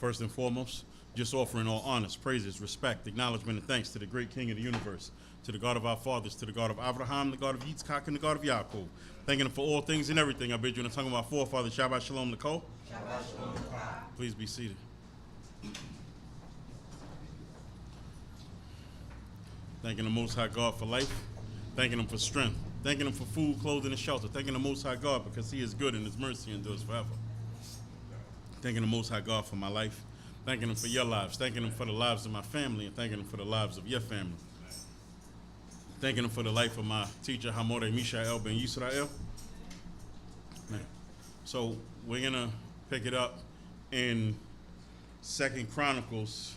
First and foremost, just offering all honors, praises, respect, acknowledgement, and thanks to the great King of the universe, to the God of our fathers, to the God of Abraham, the God of Yitzchak, and the God of Yaakov. Thanking him for all things and everything. I bid you in the tongue of our forefathers, Shabbat Shalom, Nicole. Shabbat Shalom. Please be seated. Thanking the Most High God for life. Thanking him for strength. Thanking him for food, clothing, and shelter. Thanking the Most High God because he is good and his mercy endures forever. Thanking the Most High God for my life. Thanking him for your lives. Thanking him for the lives of my family. And thanking him for the lives of your family. Thanking him for the life of my teacher, Hamore Mishael ben Yisrael. So we're going to pick it up in 2 Chronicles.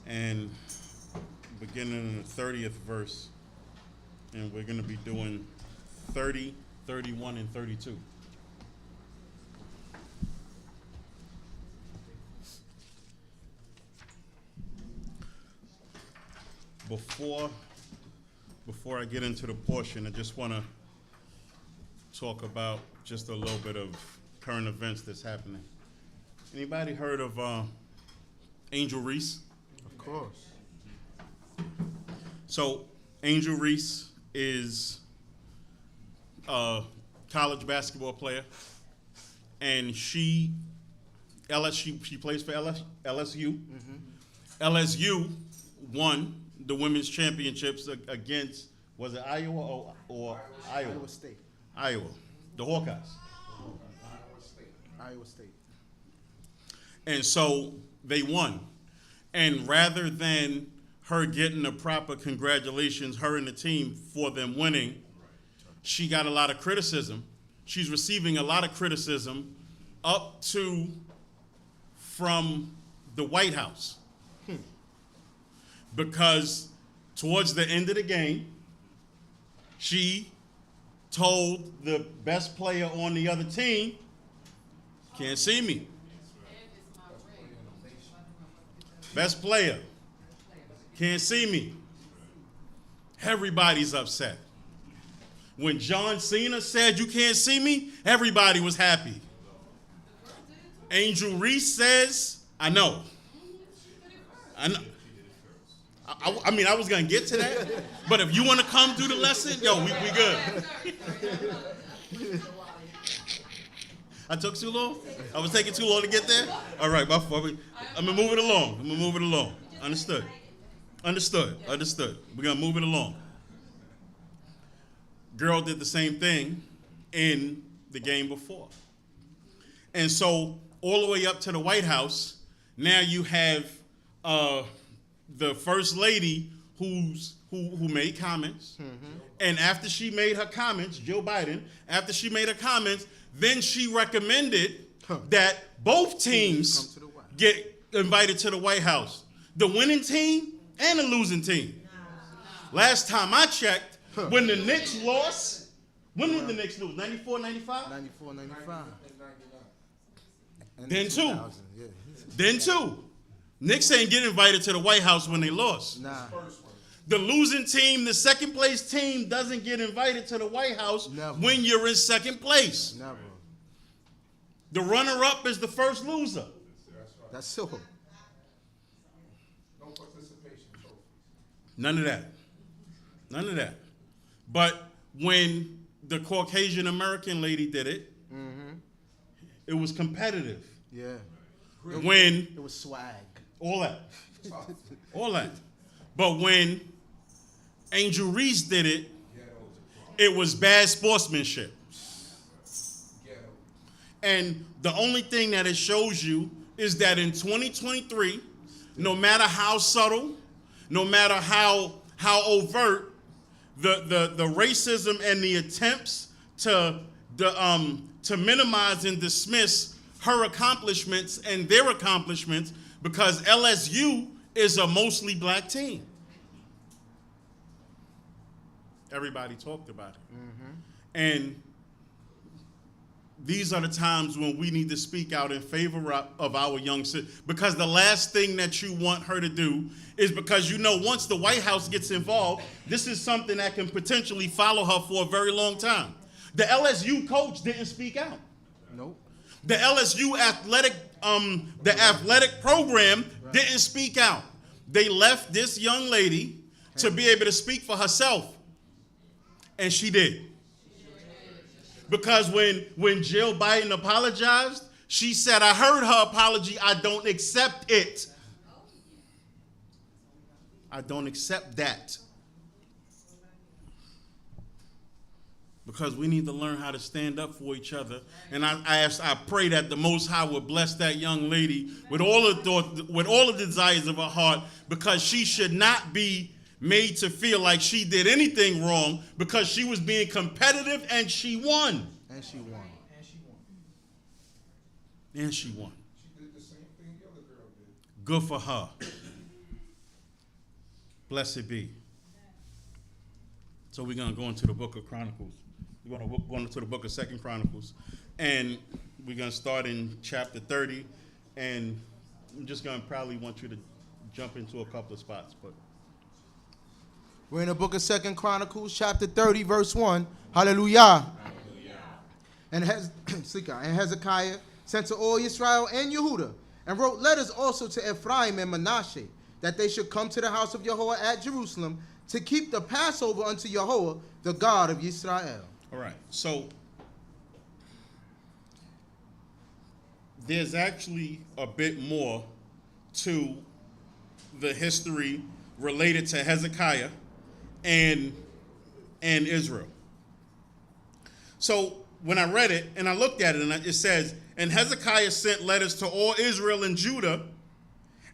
And beginning in the 30th verse. And we're going to be doing 30, 31, and 32. Before I get into the portion, I just want to talk about just a little bit of current events that's happening. Anybody heard of Angel Reese? Of course. So Angel Reese is a college basketball player, and she plays for LSU. Mm-hmm. LSU won the women's championships against, was it Iowa or Iowa? Iowa State. Iowa, the Hawkeyes. Iowa State. And so they won. And rather than her getting the proper congratulations, her and the team, for them winning, she got a lot of criticism. She's receiving a lot of criticism up to from the White House. Because towards the end of the game, she told the best player on the other team, can't see me. Best player, can't see me. Everybody's upset. When John Cena said, you can't see me, everybody was happy. Angel Reese says, I know. I mean, I was going to get to that, but if you want to come through the lesson, yo, we good. I took too long? I was taking too long to get there? All right, I'm going to move it along. Understood. We're going to move it along. Girl did the same thing in the game before. And so all the way up to the White House, now you have the first lady who made comments. Mm-hmm. And after she made her comments, Joe Biden, after she made her comments, then she recommended that both teams get invited to the White House. The winning team and the losing team. Last time I checked, when the Knicks lost, when did the Knicks lose? 94, 95? 94, 95. Then two. Knicks ain't get invited to the White House when they lost. Nah. The losing team, the second place team, doesn't get invited to the White House when you're in second place. Never. The runner-up is the first loser. That's so. No participation trophies. None of that. But when the Caucasian American lady did it, mm-hmm. It was competitive. Yeah. When it was swag. All that. But when Angel Reese did it, it was bad sportsmanship. And the only thing that it shows you is that in 2023, no matter how subtle, no matter how overt, the racism and the attempts to minimize and dismiss her accomplishments and their accomplishments, because LSU is a mostly black team. Everybody talked about it. Mm-hmm. And these are the times when we need to speak out in favor of our young citizens. Because the last thing that you want her to do is, because once the White House gets involved, this is something that can potentially follow her for a very long time. The LSU coach didn't speak out. Nope. The LSU athletic program didn't speak out. They left this young lady to be able to speak for herself. And she did. Because when Jill Biden apologized, she said, I heard her apology. I don't accept it. I don't accept that. Because we need to learn how to stand up for each other. And I pray that the Most High will bless that young lady with all of the desires of her heart, because she should not be made to feel like she did anything wrong, because she was being competitive and she won. And she won. And she won. She did the same thing the other girl did. Good for her. Blessed be. So we're going to go into the book of Chronicles. We're going to go into the book of 2 Chronicles. And we're going to start in chapter 30. And I'm just going to probably want you to jump into a couple of spots. But We're in the book of 2 Chronicles, chapter 30, verse 1. Hallelujah. And Hezekiah sent to all Israel and Yehudah, and wrote letters also to Ephraim and Manasseh, that they should come to the house of Yahweh at Jerusalem to keep the Passover unto Yahweh, the God of Yisrael. all right. So there's actually a bit more to the history related to Hezekiah and Israel. So when I read it and I looked at it, and it says, and Hezekiah sent letters to all Israel and Judah,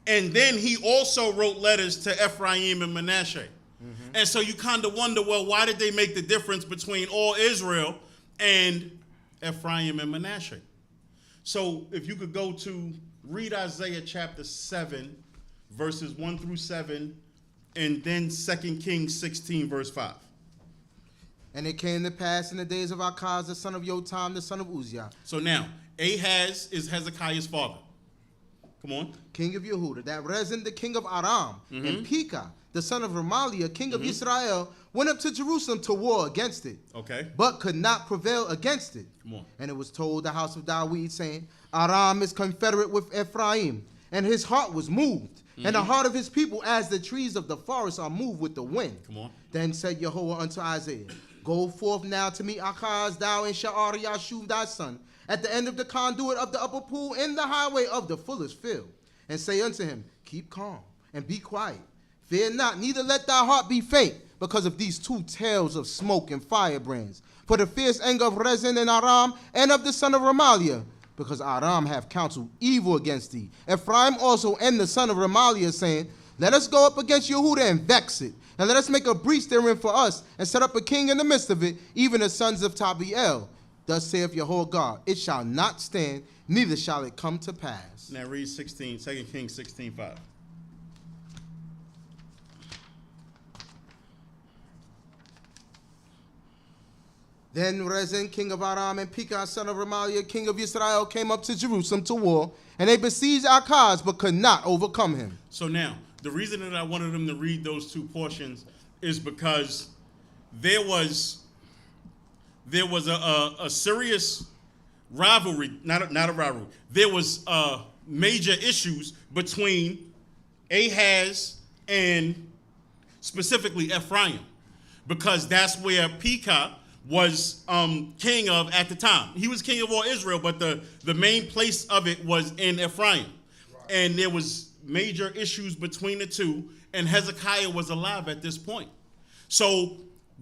and then he also wrote letters to Ephraim and Manasseh. Mm-hmm. And so you kind of wonder, well, why did they make the difference between all Israel and Ephraim and Manasseh? So if you could go to read Isaiah chapter 7, verses 1 through 7, and then 2 Kings 16, verse 5. And it came to pass in the days of Achaz, the son of Jotam, the son of Uzziah, So now, Ahaz is Hezekiah's father. Come on. king of Yehudah, that Rezin, the king of Aram, and Pekah, the son of Remaliah, king of Israel, went up to Jerusalem to war against it, Okay. but could not prevail against it. Come on. And it was told the house of David, saying, Aram is confederate with Ephraim, and his heart was moved, and the heart of his people as the trees of the forest are moved with the wind. Come on. Then said Yahweh unto Isaiah, Go forth now to meet Achaz, thou and Sha'ar Yashuv thy son, at the end of the conduit of the upper pool in the highway of the fullest field, and say unto him, Keep calm and be quiet. Fear not, neither let thy heart be faint, because of these two tails of smoke and firebrands. For the fierce anger of Rezin and Aram, and of the son of Remaliah, because Aram have counseled evil against thee. Ephraim also and the son of Remaliah, saying, Let us go up against Yehudah and vex it, and let us make a breach therein for us, and set up a king in the midst of it, even the sons of Tabiel. Thus saith Yahweh God, It shall not stand, neither shall it come to pass. Now read 2 Kings 16, 5. Then Rezin, king of Aram, and Pekah, son of Remaliah, king of Israel, came up to Jerusalem to war, and they besieged Achaz, but could not overcome him. So now, the reason that I wanted them to read those two portions is because there was a serious rivalry, not a rivalry. There was major issues between Ahaz and specifically Ephraim, because that's where Pekah was king of at the time. He was king of all Israel, but the main place of it was in Ephraim. Right. And there was major issues between the two, and Hezekiah was alive at this point. So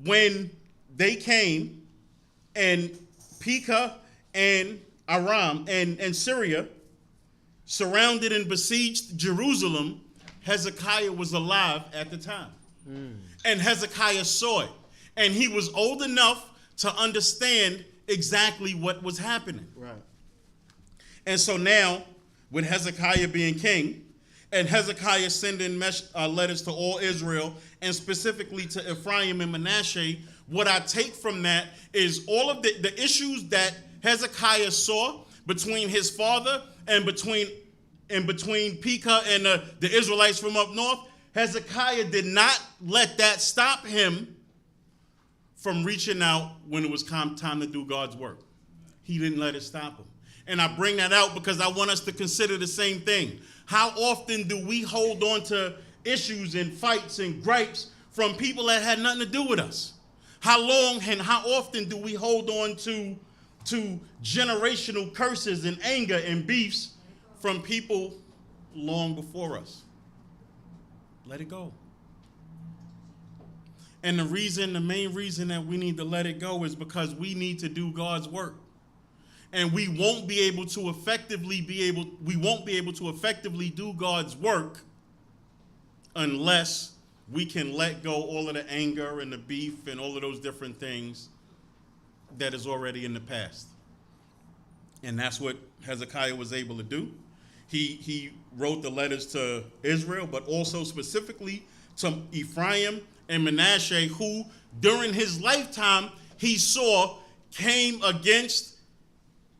when they came, and Pekah and Aram and Syria surrounded and besieged Jerusalem, Hezekiah was alive at the time. And Hezekiah saw it. And he was old enough to understand exactly what was happening. Right. And so now, with Hezekiah being king, and Hezekiah sending letters to all Israel, and specifically to Ephraim and Manasseh, what I take from that is all of the issues that Hezekiah saw between his father and between Pekah and the Israelites from up north. Hezekiah did not let that stop him from reaching out when it was time to do God's work. He didn't let it stop him. And I bring that out because I want us to consider the same thing. How often do we hold on to issues and fights and gripes from people that had nothing to do with us? How long and how often do we hold on to generational curses and anger and beefs from people long before us? Let it go. And the main reason that we need to let it go is because we need to do God's work. And we won't be able to effectively do God's work unless we can let go all of the anger and the beef and all of those different things that is already in the past. And that's what Hezekiah was able to do. He wrote the letters to Israel, but also specifically to Ephraim and Manasseh, who during his lifetime he saw came against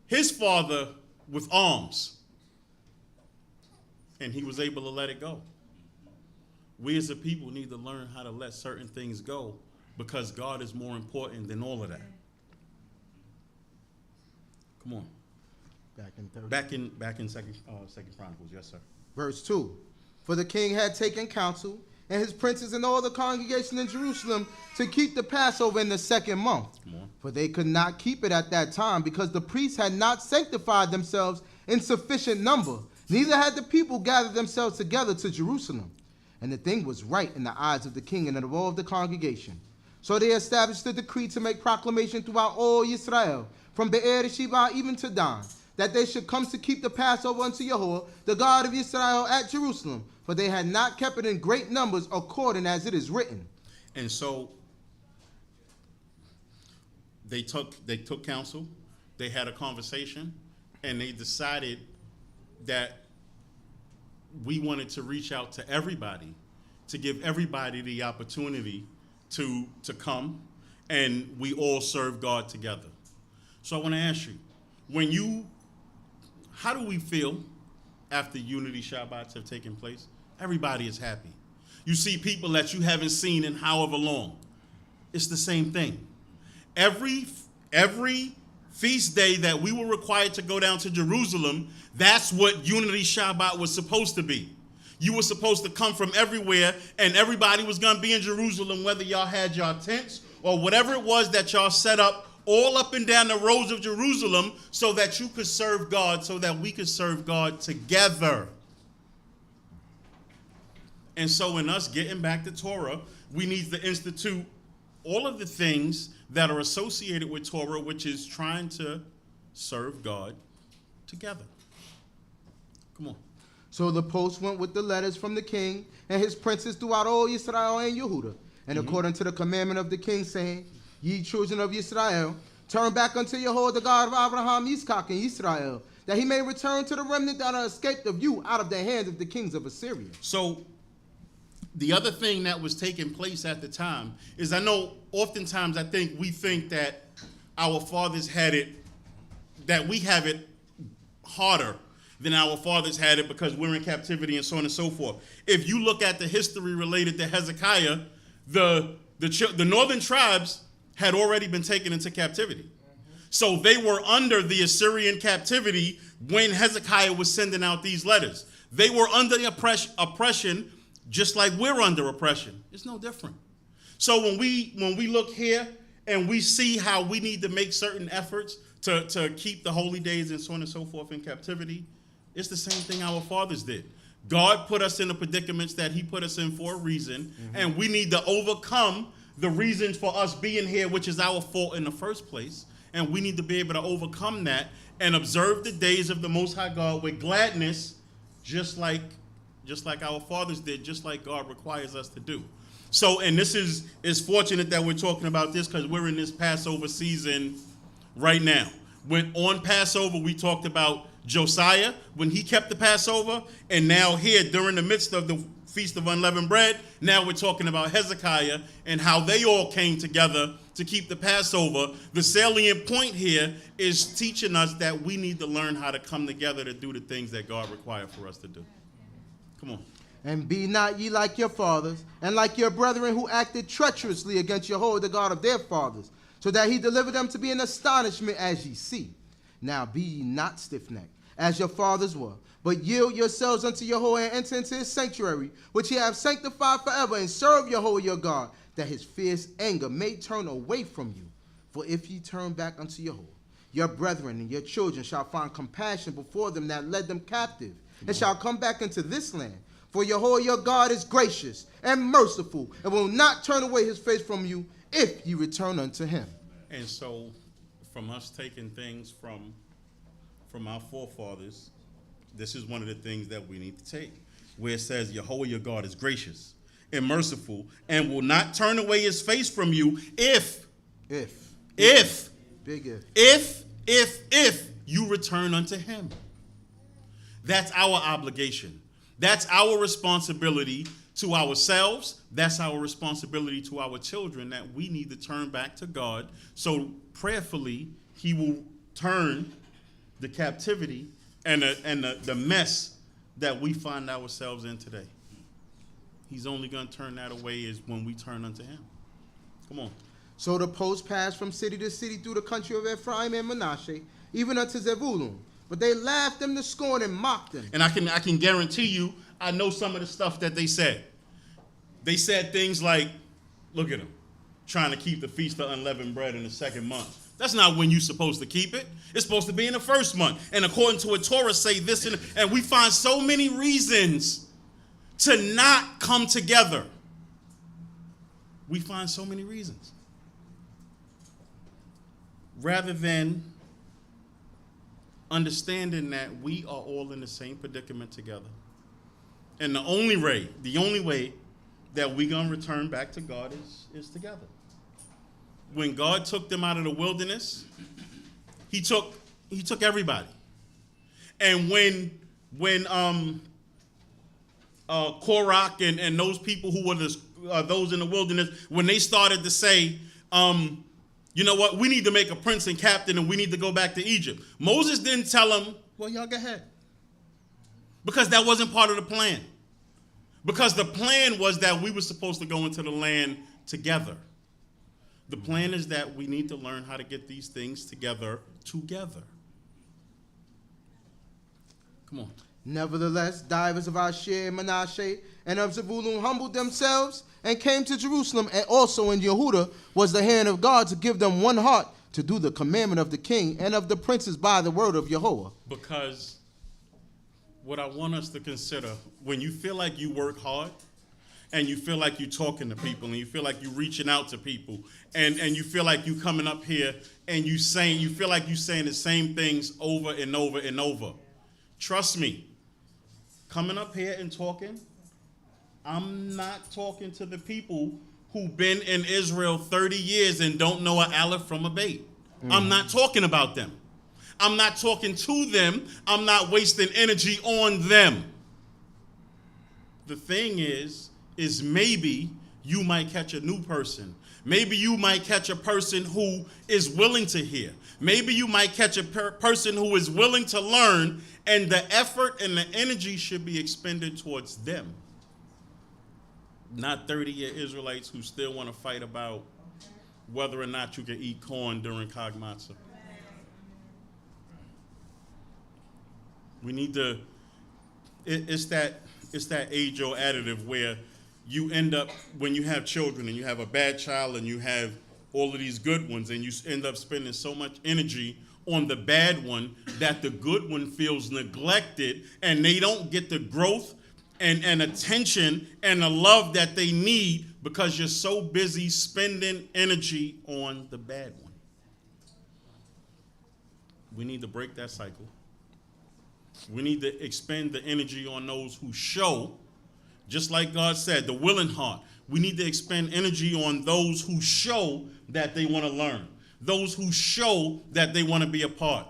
his father with arms. And he was able to let it go. We as a people need to learn how to let certain things go because God is more important than all of that. Come on. Back in Second Chronicles, yes, sir. Verse 2. For the king had taken counsel, and his princes and all the congregation in Jerusalem, to keep the Passover in the 2nd month. For they could not keep it at that time, because the priests had not sanctified themselves in sufficient number, neither had the people gathered themselves together to Jerusalem. And the thing was right in the eyes of the king and of all the congregation. So they established a decree to make proclamation throughout all Yisrael, from Be'er-sheba even to Dan, that they should come to keep the Passover unto Yahuwah, the God of Yisrael, at Jerusalem, for they had not kept it in great numbers, according as it is written. And so they took counsel, they had a conversation, and they decided that we wanted to reach out to everybody, to give everybody the opportunity to come, and we all serve God together. So I want to ask you, how do we feel after Unity Shabbats have taken place? Everybody is happy. You see people that you haven't seen in however long. It's the same thing. Every feast day that we were required to go down to Jerusalem, that's what Unity Shabbat was supposed to be. You were supposed to come from everywhere, and everybody was going to be in Jerusalem, whether y'all had y'all tents or whatever it was that y'all set up all up and down the roads of Jerusalem so that you could serve God, so that we could serve God together. And so in us getting back to Torah, we need to institute all of the things that are associated with Torah, which is trying to serve God together. Come on. So the post went with the letters from the king and his princes throughout all Israel and Yehudah, and according to the commandment of the king, saying, Ye children of Yisrael, turn back unto Yahuwah, the God of Abraham, Yitzchak, and Israel, that he may return to the remnant that are escaped of you out of the hands of the kings of Assyria. So the other thing that was taking place at the time is, I know oftentimes we think that our fathers had it, that we have it harder than our fathers had it because we're in captivity and so on and so forth. If you look at the history related to Hezekiah, the northern tribes had already been taken into captivity. So they were under the Assyrian captivity when Hezekiah was sending out these letters. They were under the oppression just like we're under oppression. It's no different. So when we look here and we see how we need to make certain efforts to keep the holy days and so on and so forth in captivity, it's the same thing our fathers did. God put us in the predicaments that he put us in for a reason, and we need to overcome the reasons for us being here, which is our fault in the first place, and we need to be able to overcome that and observe the days of the Most High God with gladness, just like our fathers did, just like God requires us to do. So, and this is fortunate that we're talking about this because we're in this Passover season right now. When on Passover, we talked about Josiah, when he kept the Passover, and now here during the midst of the Feast of Unleavened Bread, now we're talking about Hezekiah and how they all came together to keep the Passover. The salient point here is teaching us that we need to learn how to come together to do the things that God required for us to do. Come on. And be not ye like your fathers, and like your brethren who acted treacherously against Jehovah, the God of their fathers, so that he delivered them to be an astonishment as ye see. Now be ye not stiff-necked, as your fathers were, but yield yourselves unto Yahweh and enter into his sanctuary, which he hath sanctified forever, and serve Yahweh your God, that his fierce anger may turn away from you. For if ye turn back unto Yahweh, your brethren and your children shall find compassion before them that led them captive, and shall come back into this land. For Yahweh your God is gracious and merciful, and will not turn away his face from you, if ye return unto him. And so, from us taking things from our forefathers, this is one of the things that we need to take, where it says Yahweh your God is gracious and merciful, and will not turn away his face from you if you return unto him. That's our obligation. That's our responsibility to ourselves. That's our responsibility to our children, that we need to turn back to God. So prayerfully, he will turn the captivity and the mess that we find ourselves in today. He's only going to turn that away is when we turn unto him. Come on. So the post passed from city to city through the country of Ephraim and Manasseh, even unto Zebulun. But they laughed them to scorn and mocked them. And I can guarantee you, I know some of the stuff that they said. They said things like, look at them, trying to keep the Feast of Unleavened Bread in the second month. That's not when you're supposed to keep it. It's supposed to be in the first month. And according to a Torah, say this, and we find so many reasons to not come together. We find so many reasons. Rather than understanding that we are all in the same predicament together. And the only way that we're going to return back to God is together. When God took them out of the wilderness, he took everybody. And when Korach and those people who were those in the wilderness, when they started to say, you know what, we need to make a prince and captain and we need to go back to Egypt, Moses didn't tell them, well, y'all go ahead. Because that wasn't part of the plan. Because the plan was that we were supposed to go into the land together. The plan is that we need to learn how to get these things together. Come on. Nevertheless, divers of Asher and Manasseh and of Zebulun humbled themselves and came to Jerusalem, and also in Yehuda was the hand of God to give them one heart to do the commandment of the king and of the princes by the word of Yahweh. Because what I want us to consider, when you feel like you work hard and you feel like you're talking to people and you feel like you're reaching out to people and you feel like you coming up here and you feel like you're saying the same things over and over and over. Trust me, coming up here and talking, I'm not talking to the people who've been in Israel 30 years and don't know an aleph from a bait. I'm not talking about them. I'm not talking to them. I'm not wasting energy on them. The thing is maybe you might catch a new person. Maybe you might catch a person who is willing to hear. Maybe you might catch a person who is willing to learn, and the effort and the energy should be expended towards them. Not 30-year Israelites who still want to fight about whether or not you can eat corn during CHOKMAH. We need to, it's that age-old additive where you end up, when you have children and you have a bad child and you have all of these good ones and you end up spending so much energy on the bad one that the good one feels neglected and they don't get the growth and attention and the love that they need because you're so busy spending energy on the bad one. We need to break that cycle. We need to expend the energy on those who show, just like God said, the willing heart. We need to expend energy on those who show that they want to learn, those who show that they want to be a part.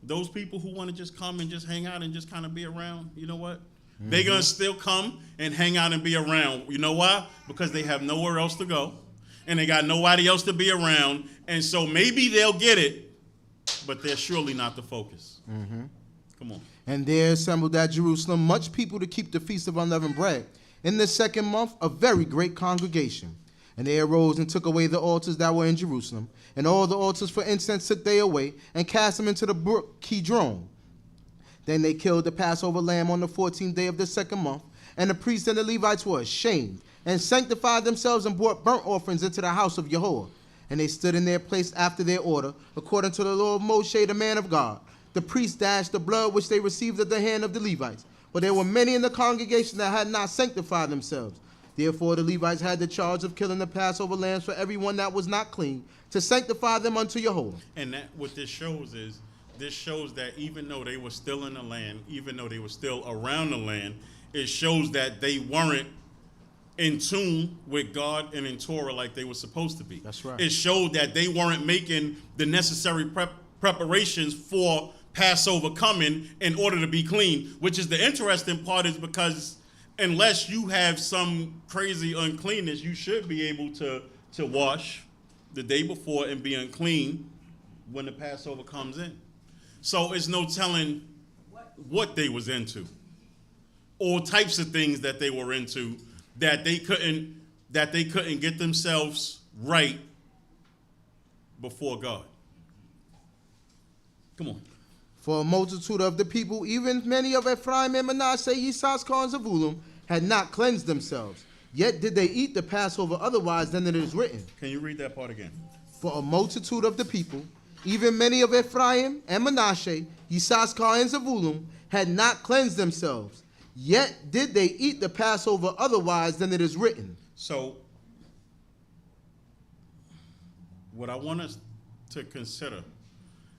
Those people who want to just come and just hang out and just kind of be around, you know what? They're going to still come and hang out and be around. You know why? Because they have nowhere else to go, and they got nobody else to be around, and so maybe they'll get it, but they're surely not the focus. Come on. And there assembled at Jerusalem much people to keep the Feast of Unleavened Bread. In the second month, a very great congregation. And they arose and took away the altars that were in Jerusalem, and all the altars for incense took they away, and cast them into the brook Kidron. Then they killed the Passover lamb on the 14th day of the second month, and the priests and the Levites were ashamed, and sanctified themselves and brought burnt offerings into the house of Yahuwah. And they stood in their place after their order, according to the law of Moshe, the man of God. The priests dashed the blood which they received at the hand of the Levites. But there were many in the congregation that had not sanctified themselves. Therefore the Levites had the charge of killing the Passover lambs for everyone that was not clean, to sanctify them unto Yahuwah. And that what this shows is, this shows that even though they were still in the land, even though they were still around the land, it shows that they weren't in tune with God and in Torah like they were supposed to be. That's right. It showed that they weren't making the necessary preparations for Passover coming in order to be clean, which is the interesting part, is because unless you have some crazy uncleanness, you should be able to wash the day before and be unclean when the Passover comes in. So it's no telling what they was into. All types of things that they were into that they couldn't get themselves right before God. Come on. For a multitude of the people, even many of Ephraim and Manasseh, Issachar and Zebulun, had not cleansed themselves. Yet did they eat the Passover otherwise than it is written. Can you read that part again? For a multitude of the people, even many of Ephraim and Manasseh, Issachar and Zebulun, had not cleansed themselves. Yet did they eat the Passover otherwise than it is written. So, what I want us to consider,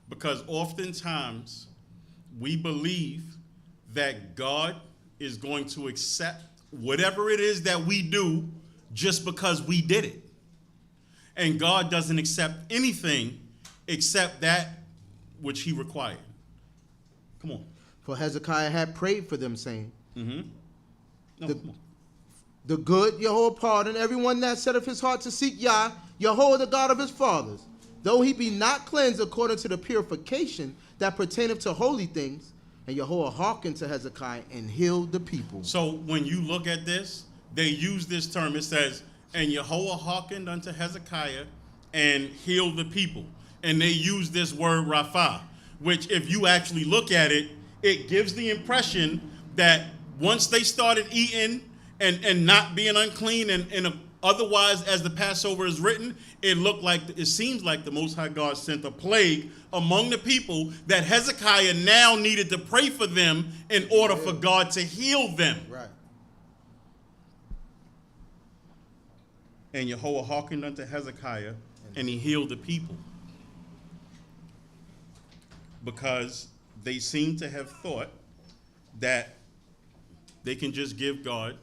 because oftentimes we believe that God is going to accept whatever it is that we do just because we did it. And God doesn't accept anything except that which he required. Come on. For Hezekiah had prayed for them, saying, No, come on. the good Yahuwah pardon everyone that setteth his heart to seek Yah, Yahuwah the God of his fathers, though he be not cleansed according to the purification that pertaineth to holy things. And Yahuwah hearkened to Hezekiah and healed the people. So when you look at this, they use this term. It says, and Yahuwah hearkened unto Hezekiah and healed the people. And they use this word Rapha, which if you actually look at it, it gives the impression that once they started eating and not being unclean and otherwise, as the Passover is written, it seems like the Most High God sent a plague among the people that Hezekiah now needed to pray for them in order for God to heal them. Right. And Yahuwah hearkened unto Hezekiah, and he healed the people. Because they seem to have thought that they can just give God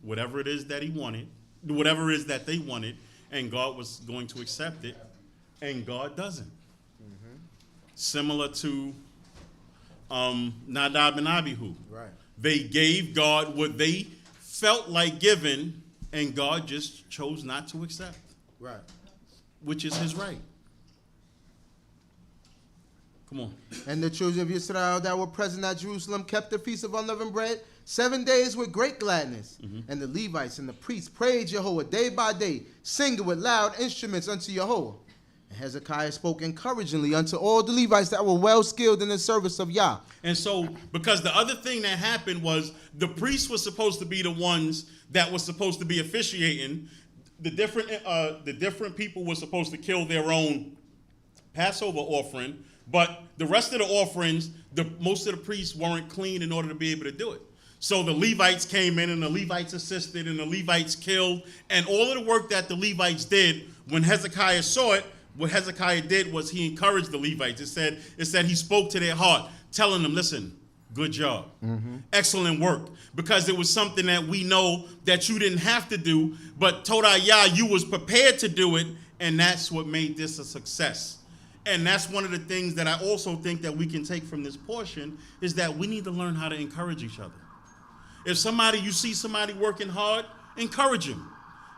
whatever it is that he wanted, whatever it is that they wanted, and God was going to accept it, and God doesn't. Similar to Nadab and Abihu. Right. They gave God what they felt like giving, and God just chose not to accept, Right. which is his right. Come on. And the children of Yisrael that were present at Jerusalem kept the feast of unleavened bread 7 days with great gladness. And the Levites and the priests praised Yahuwah day by day, singing with loud instruments unto Yahuwah. And Hezekiah spoke encouragingly unto all the Levites that were well skilled in the service of Yah. And so, because the other thing that happened was the priests were supposed to be the ones that were supposed to be officiating. The different people were supposed to kill their own Passover offering, but the rest of the offerings, most of the priests weren't clean in order to be able to do it. So the Levites came in, and the Levites assisted, and the Levites killed, and all of the work that the Levites did, when Hezekiah saw it, what Hezekiah did was he encouraged the Levites. It said he spoke to their heart, telling them, listen, good job, excellent work, because it was something that we know that you didn't have to do, but Torah Yah, you was prepared to do it, and that's what made this a success. And that's one of the things that I also think that we can take from this portion, is that we need to learn how to encourage each other. If you see somebody working hard, encourage him.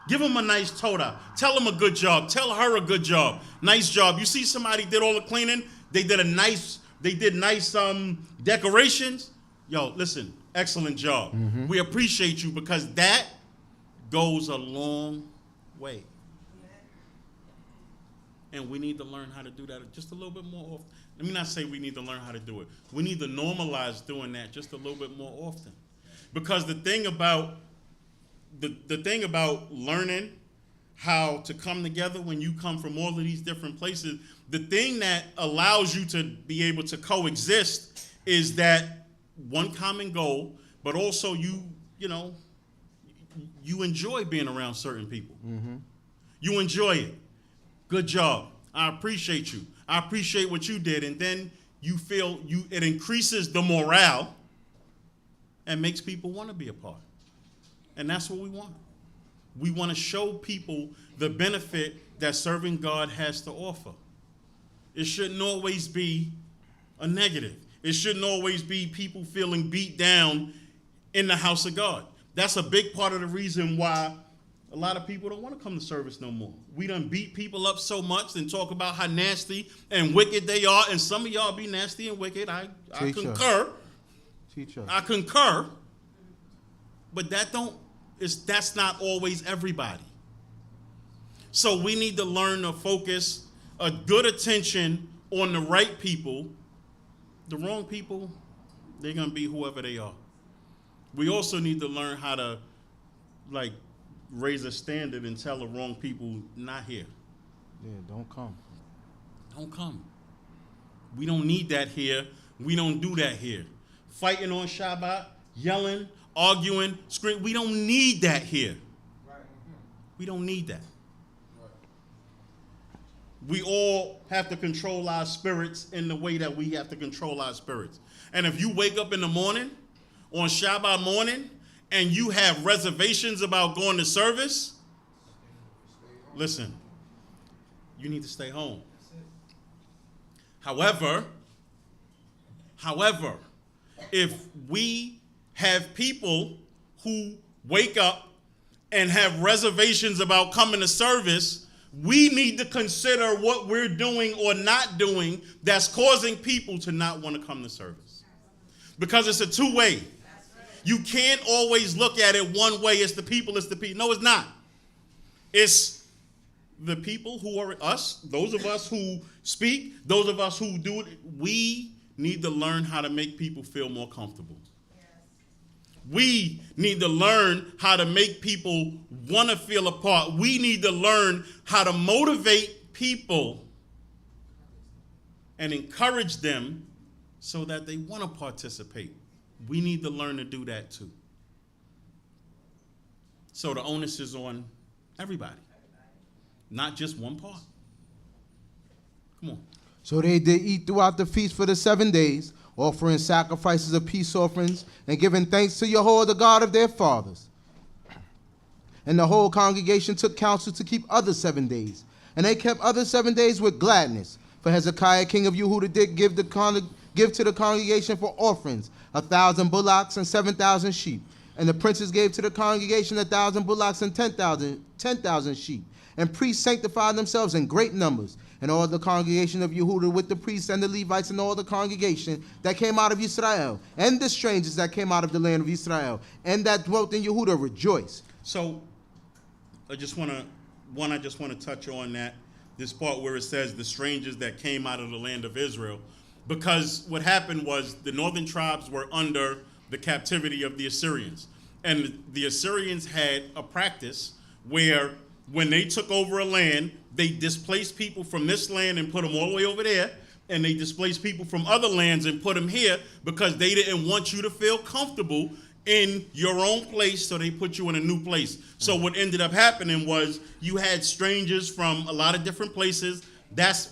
Give him a nice Torah. Tell him a good job. Tell her a good job. Nice job. You see somebody did all the cleaning, they did nice decorations. Yo, listen, excellent job. We appreciate you, because that goes a long, way. And we need to learn how to do that just a little bit more often. Let me not say we need to learn how to do it. We need to normalize doing that just a little bit more often. Because the thing about learning how to come together when you come from all of these different places, the thing that allows you to be able to coexist is that one common goal, but also you enjoy being around certain people. Mm-hmm. You enjoy it. Good job. I appreciate you. I appreciate what you did. And then you feel it increases the morale and makes people want to be a part. And that's what we want. We want to show people the benefit that serving God has to offer. It shouldn't always be a negative. It shouldn't always be people feeling beat down in the house of God. That's a big part of the reason why a lot of people don't want to come to service no more. We done beat people up so much and talk about how nasty and wicked they are. And some of y'all be nasty and wicked. I concur. Teacher. I concur. But that's not always everybody. So we need to learn to focus a good attention on the right people. The wrong people, they're going to be whoever they are. We also need to learn how to raise a standard and tell the wrong people, not here. Yeah, don't come. Don't come. We don't need that here. We don't do that here. Fighting on Shabbat, yelling, arguing, screaming. We don't need that here. We don't need that. We all have to control our spirits in the way that we have to control our spirits. And if you wake up in the morning, on Shabbat morning, and you have reservations about going to service, listen, you need to stay home. However, if we have people who wake up and have reservations about coming to service, we need to consider what we're doing or not doing that's causing people to not want to come to service. Because it's a two-way. You can't always look at it one way. It's the people. No, it's not. It's the people who are us, those of us who speak, those of us who do it. We need to learn how to make people feel more comfortable. We need to learn how to make people want to feel a part. We need to learn how to motivate people and encourage them so that they want to participate. We need to learn to do that too. So the onus is on everybody, not just one part. Come on. So they did eat throughout the feast for the 7 days, offering sacrifices of peace offerings and giving thanks to Yahweh, the God of their fathers. And the whole congregation took counsel to keep other 7 days. And they kept other 7 days with gladness. For Hezekiah, king of Yehudah, did give to the congregation for offerings 1,000 bullocks and 7,000 sheep. And the princes gave to the congregation 1,000 bullocks and 10,000 sheep. And priests sanctified themselves in great numbers. And all the congregation of Yehudah with the priests and the Levites and all the congregation that came out of Yisrael, and the strangers that came out of the land of Yisrael, and that dwelt in Yehudah rejoiced. So I just want to touch on this part where it says the strangers that came out of the land of Israel. Because what happened was the northern tribes were under the captivity of the Assyrians. And the Assyrians had a practice where when they took over a land, they displaced people from this land and put them all the way over there. And they displaced people from other lands and put them here because they didn't want you to feel comfortable in your own place, so they put you in a new place. So what ended up happening was you had strangers from a lot of different places. That's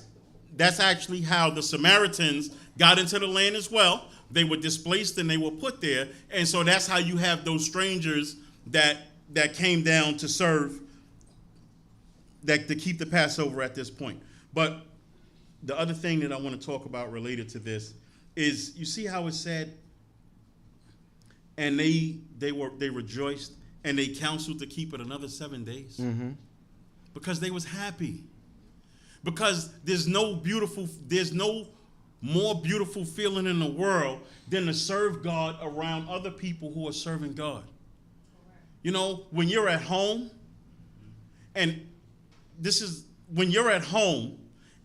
actually how the Samaritans got into the land as well. They were displaced and they were put there. And so that's how you have those strangers that came down to serve, to keep the Passover at this point. But the other thing that I want to talk about related to this is, you see how it said, and they rejoiced and they counseled to keep it another 7 days. Mm-hmm. Because they was happy. Because there's no more beautiful feeling in the world than to serve God around other people who are serving God. You know, when you're at home And this is when you're at home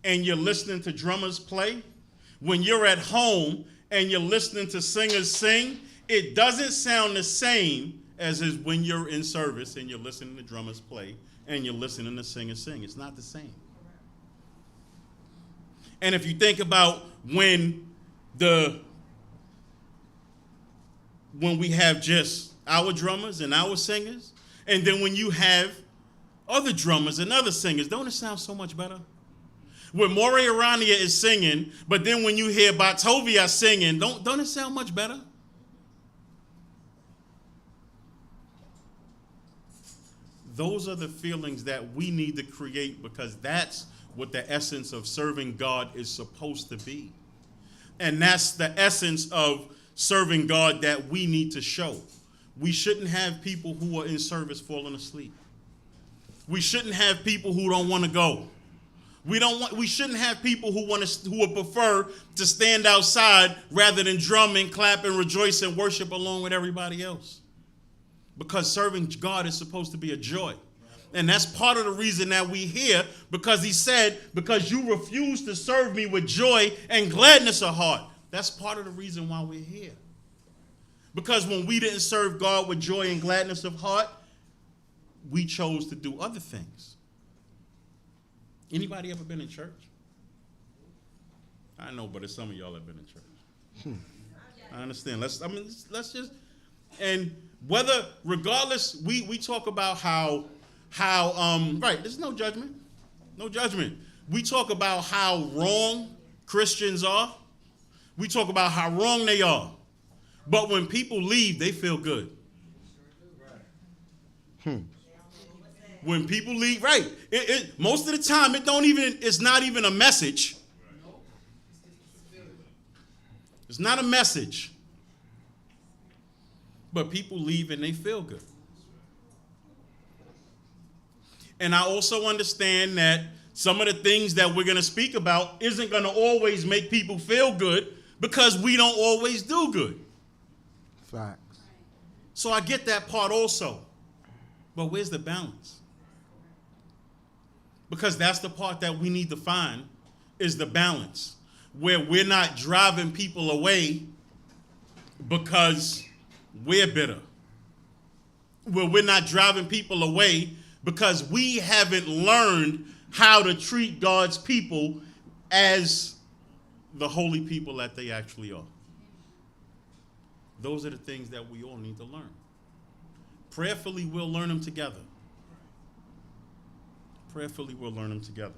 and you're listening to drummers play, when you're at home and you're listening to singers sing, it doesn't sound the same as is when you're in service and you're listening to drummers play and you're listening to singers sing. It's not the same. And if you think about when we have just our drummers and our singers, and then when you have other drummers and other singers, don't it sound so much better? When More Arania is singing, but then when you hear Batovia singing, don't it sound much better? Those are the feelings that we need to create, because that's what the essence of serving God is supposed to be. And that's the essence of serving God that we need to show. We shouldn't have people who are in service falling asleep. We shouldn't have people who don't want to go. We shouldn't have people who would prefer to stand outside rather than drum and clap and rejoice and worship along with everybody else. Because serving God is supposed to be a joy. And that's part of the reason that we here, because he said, because you refuse to serve me with joy and gladness of heart. That's part of the reason why we're here. Because when we didn't serve God with joy and gladness of heart, we chose to do other things. Anybody ever been in church? I know, but some of y'all have been in church. I understand. Let's just, and whether, regardless, we talk about how right, there's no judgment. No judgment. We talk about how wrong Christians are. We talk about how wrong they are. But when people leave, they feel good. When people leave, right. Most of the time, it's not even a message. It's not a message. But people leave and they feel good. And I also understand that some of the things that we're going to speak about isn't going to always make people feel good, because we don't always do good. Facts. So I get that part also. But where's the balance? Because that's the part that we need to find, is the balance, where we're not driving people away because we're bitter. Where we're not driving people away because we haven't learned how to treat God's people as the holy people that they actually are. Those are the things that we all need to learn. Prayerfully, we'll learn them together. Prayerfully, we'll learn them together.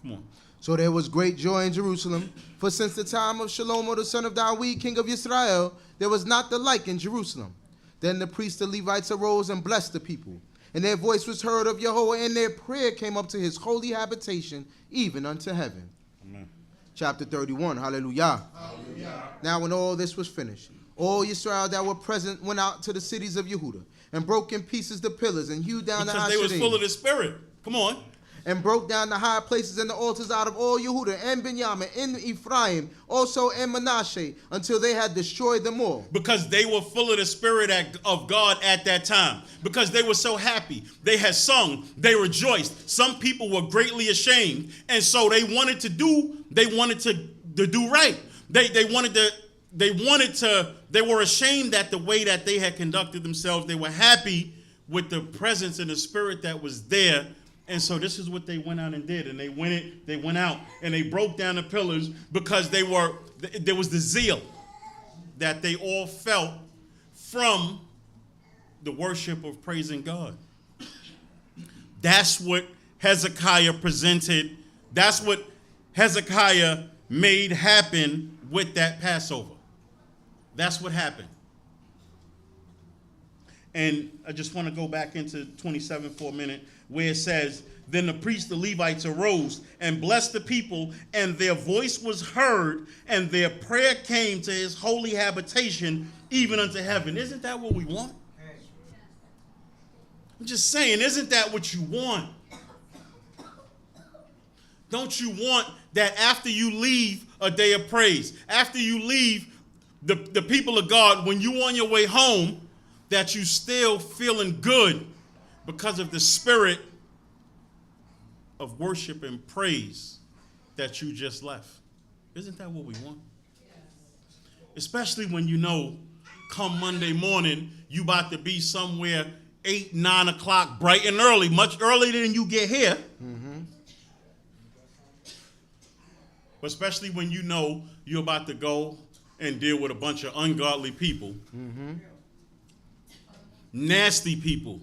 Come on. So there was great joy in Jerusalem, for since the time of Shalom, the son of David, king of Yisrael, there was not the like in Jerusalem. Then the priests, the Levites, arose and blessed the people. And their voice was heard of Yahweh, and their prayer came up to his holy habitation, even unto heaven. Amen. Chapter 31, hallelujah. Hallelujah. Now when all this was finished, all Yisrael that were present went out to the cities of Yehudah, and broke in pieces the pillars, and hewed down Because the they was full of the Spirit. Come on. and broke down the high places and the altars out of all Yehudah and Benjamin and Ephraim, also and Manasseh, until they had destroyed them all. Because they were full of the Spirit of God at that time. Because they were so happy. They had sung. They rejoiced. Some people were greatly ashamed. And so they wanted to do right. They were ashamed at the way that they had conducted themselves. They were happy with the presence and the Spirit that was there. And so this is what they went out and did. And they went out and they broke down the pillars, because there was the zeal that they all felt from the worship of praising God. That's what Hezekiah presented. That's what Hezekiah made happen with that Passover. That's what happened. And I just want to go back into 27 for a minute, where it says, then the priests, the Levites, arose and blessed the people, and their voice was heard, and their prayer came to his holy habitation, even unto heaven. Isn't that what we want? I'm just saying, isn't that what you want? Don't you want that after you leave a day of praise, after you leave the people of God, when you on your way home, that you still feeling good because of the Spirit of worship and praise that you just left. Isn't that what we want? Especially when you know come Monday morning, you about to be somewhere 8, 9 o'clock, bright and early, much earlier than you get here. Mm-hmm. But especially when you know you're about to go and deal with a bunch of ungodly people. Mm-hmm. Nasty people.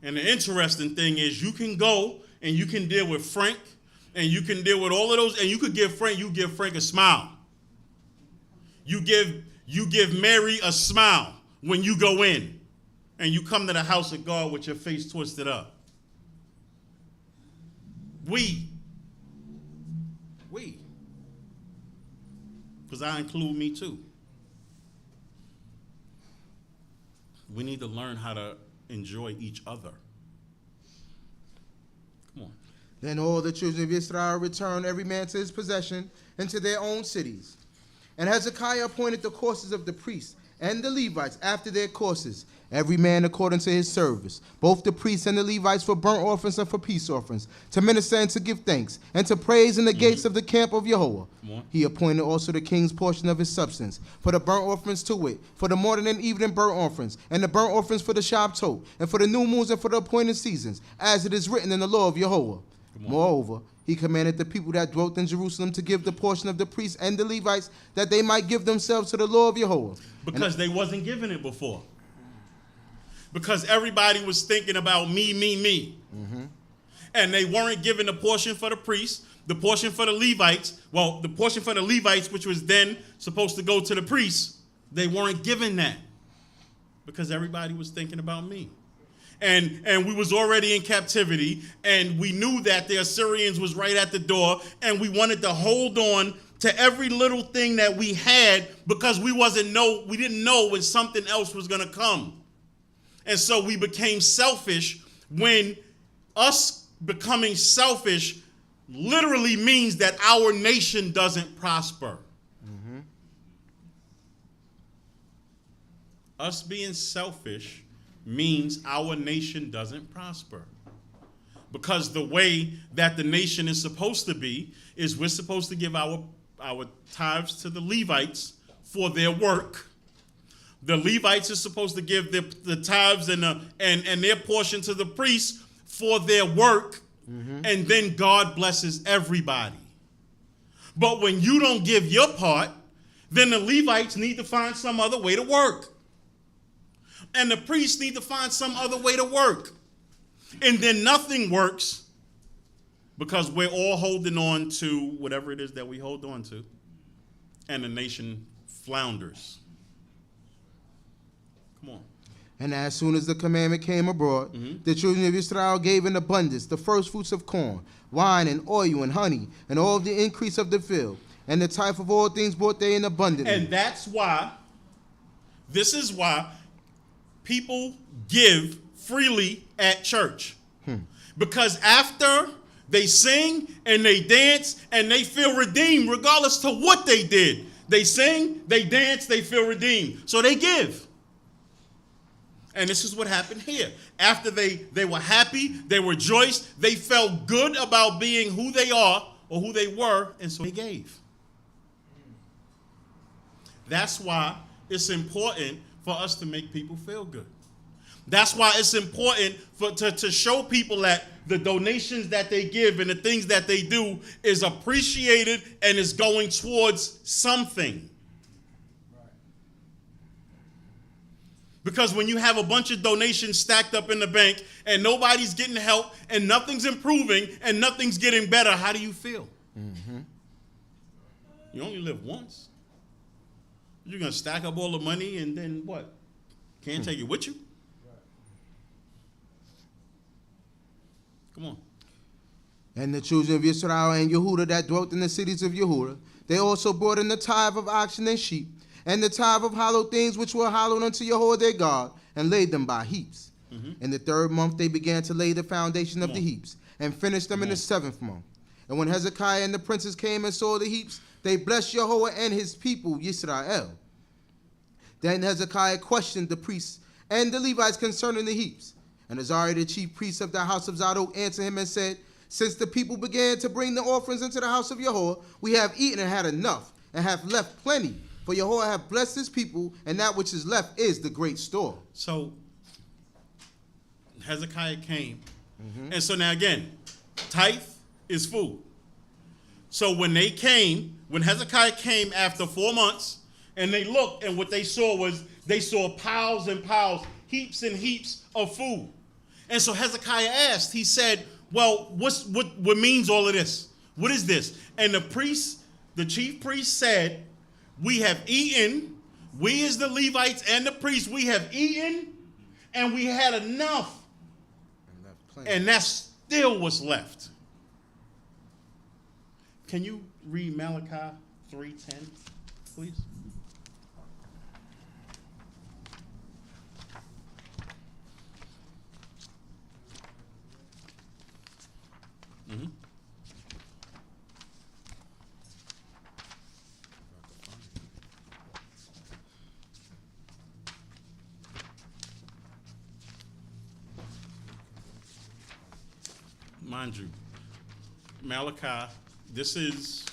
And the interesting thing is you can go and you can deal with Frank and you can deal with all of those, and you could give Frank a smile. You give Mary a smile when you go in and you come to the house of God with your face twisted up. We, because I include me too. We need to learn how to enjoy each other. Come on. Then all the children of Israel returned, every man to his possession, and to their own cities. And Hezekiah appointed the courses of the priests and the Levites after their courses, every man according to his service, both the priests and the Levites for burnt offerings and for peace offerings, to minister and to give thanks, and to praise in the gates of the camp of Yahweh. He appointed also the king's portion of his substance, for the burnt offerings to wit, for the morning and evening burnt offerings, and the burnt offerings for the Shabtot, and for the new moons and for the appointed seasons, as it is written in the law of Yahweh. Moreover, he commanded the people that dwelt in Jerusalem to give the portion of the priests and the Levites, that they might give themselves to the law of Yahweh. Because they wasn't giving it before. Because everybody was thinking about me. Mm-hmm. And they weren't giving the portion for the priests, the portion for the Levites. Well, the portion for the Levites, which was then supposed to go to the priests, they weren't giving that. Because everybody was thinking about me. And we was already in captivity, and we knew that the Assyrians was right at the door, and we wanted to hold on to every little thing that we had because we didn't know when something else was going to come. And so we became selfish, when us becoming selfish literally means that our nation doesn't prosper. Mm-hmm. Us being selfish means our nation doesn't prosper. Because the way that the nation is supposed to be is we're supposed to give our tithes to the Levites for their work. The Levites are supposed to give the tithes and their portion to the priests for their work. Mm-hmm. And then God blesses everybody. But when you don't give your part, then the Levites need to find some other way to work. And the priests need to find some other way to work. And then nothing works because we're all holding on to whatever it is that we hold on to. And the nation flounders. Come on. And as soon as the commandment came abroad, mm-hmm. the children of Israel gave in abundance the first fruits of corn, wine, and oil, and honey, and all of the increase of the field. And the tithe of all things brought they in abundantly. And this is why people give freely at church. Because after they sing and they dance and they feel redeemed regardless to what they did. They sing, they dance, they feel redeemed. So they give. And this is what happened here. After they were happy, they rejoiced, they felt good about being who they are or who they were, and so they gave. That's why it's important for us to make people feel good. That's why it's important to show people that the donations that they give and the things that they do is appreciated and is going towards something. Because when you have a bunch of donations stacked up in the bank and nobody's getting help and nothing's improving and nothing's getting better, how do you feel? Mm-hmm. You only live once. You're going to stack up all the money and then what? Can't take it with you? Come on. And the children of Israel and Yehudah that dwelt in the cities of Yehudah, they also brought in the tithe of oxen and sheep, and the tithe of hallowed things which were hallowed unto Yahweh their God, and laid them by heaps. Mm-hmm. In the 3rd month they began to lay the foundation of the heaps, and finished them in the 7th month. And when Hezekiah and the princes came and saw the heaps, they blessed Yahweh and his people, Yisrael. Then Hezekiah questioned the priests and the Levites concerning the heaps. And Azariah, the chief priest of the house of Zadok, answered him and said, since the people began to bring the offerings into the house of Yahweh, we have eaten and had enough, and have left plenty. For Yahweh hath blessed his people, and that which is left is the great store. So Hezekiah came. And so now again, tithe is food. So when Hezekiah came after 4 months, and they looked, and what they saw was, they saw piles and piles, heaps and heaps of food. And so Hezekiah asked, he said, well, what means all of this? What is this? And the chief priest said, we have eaten, we as the Levites and the priests, we have eaten, and we had enough. And that's still what's left. Can you read Malachi 3:10, please? Mind you, Malachi, this is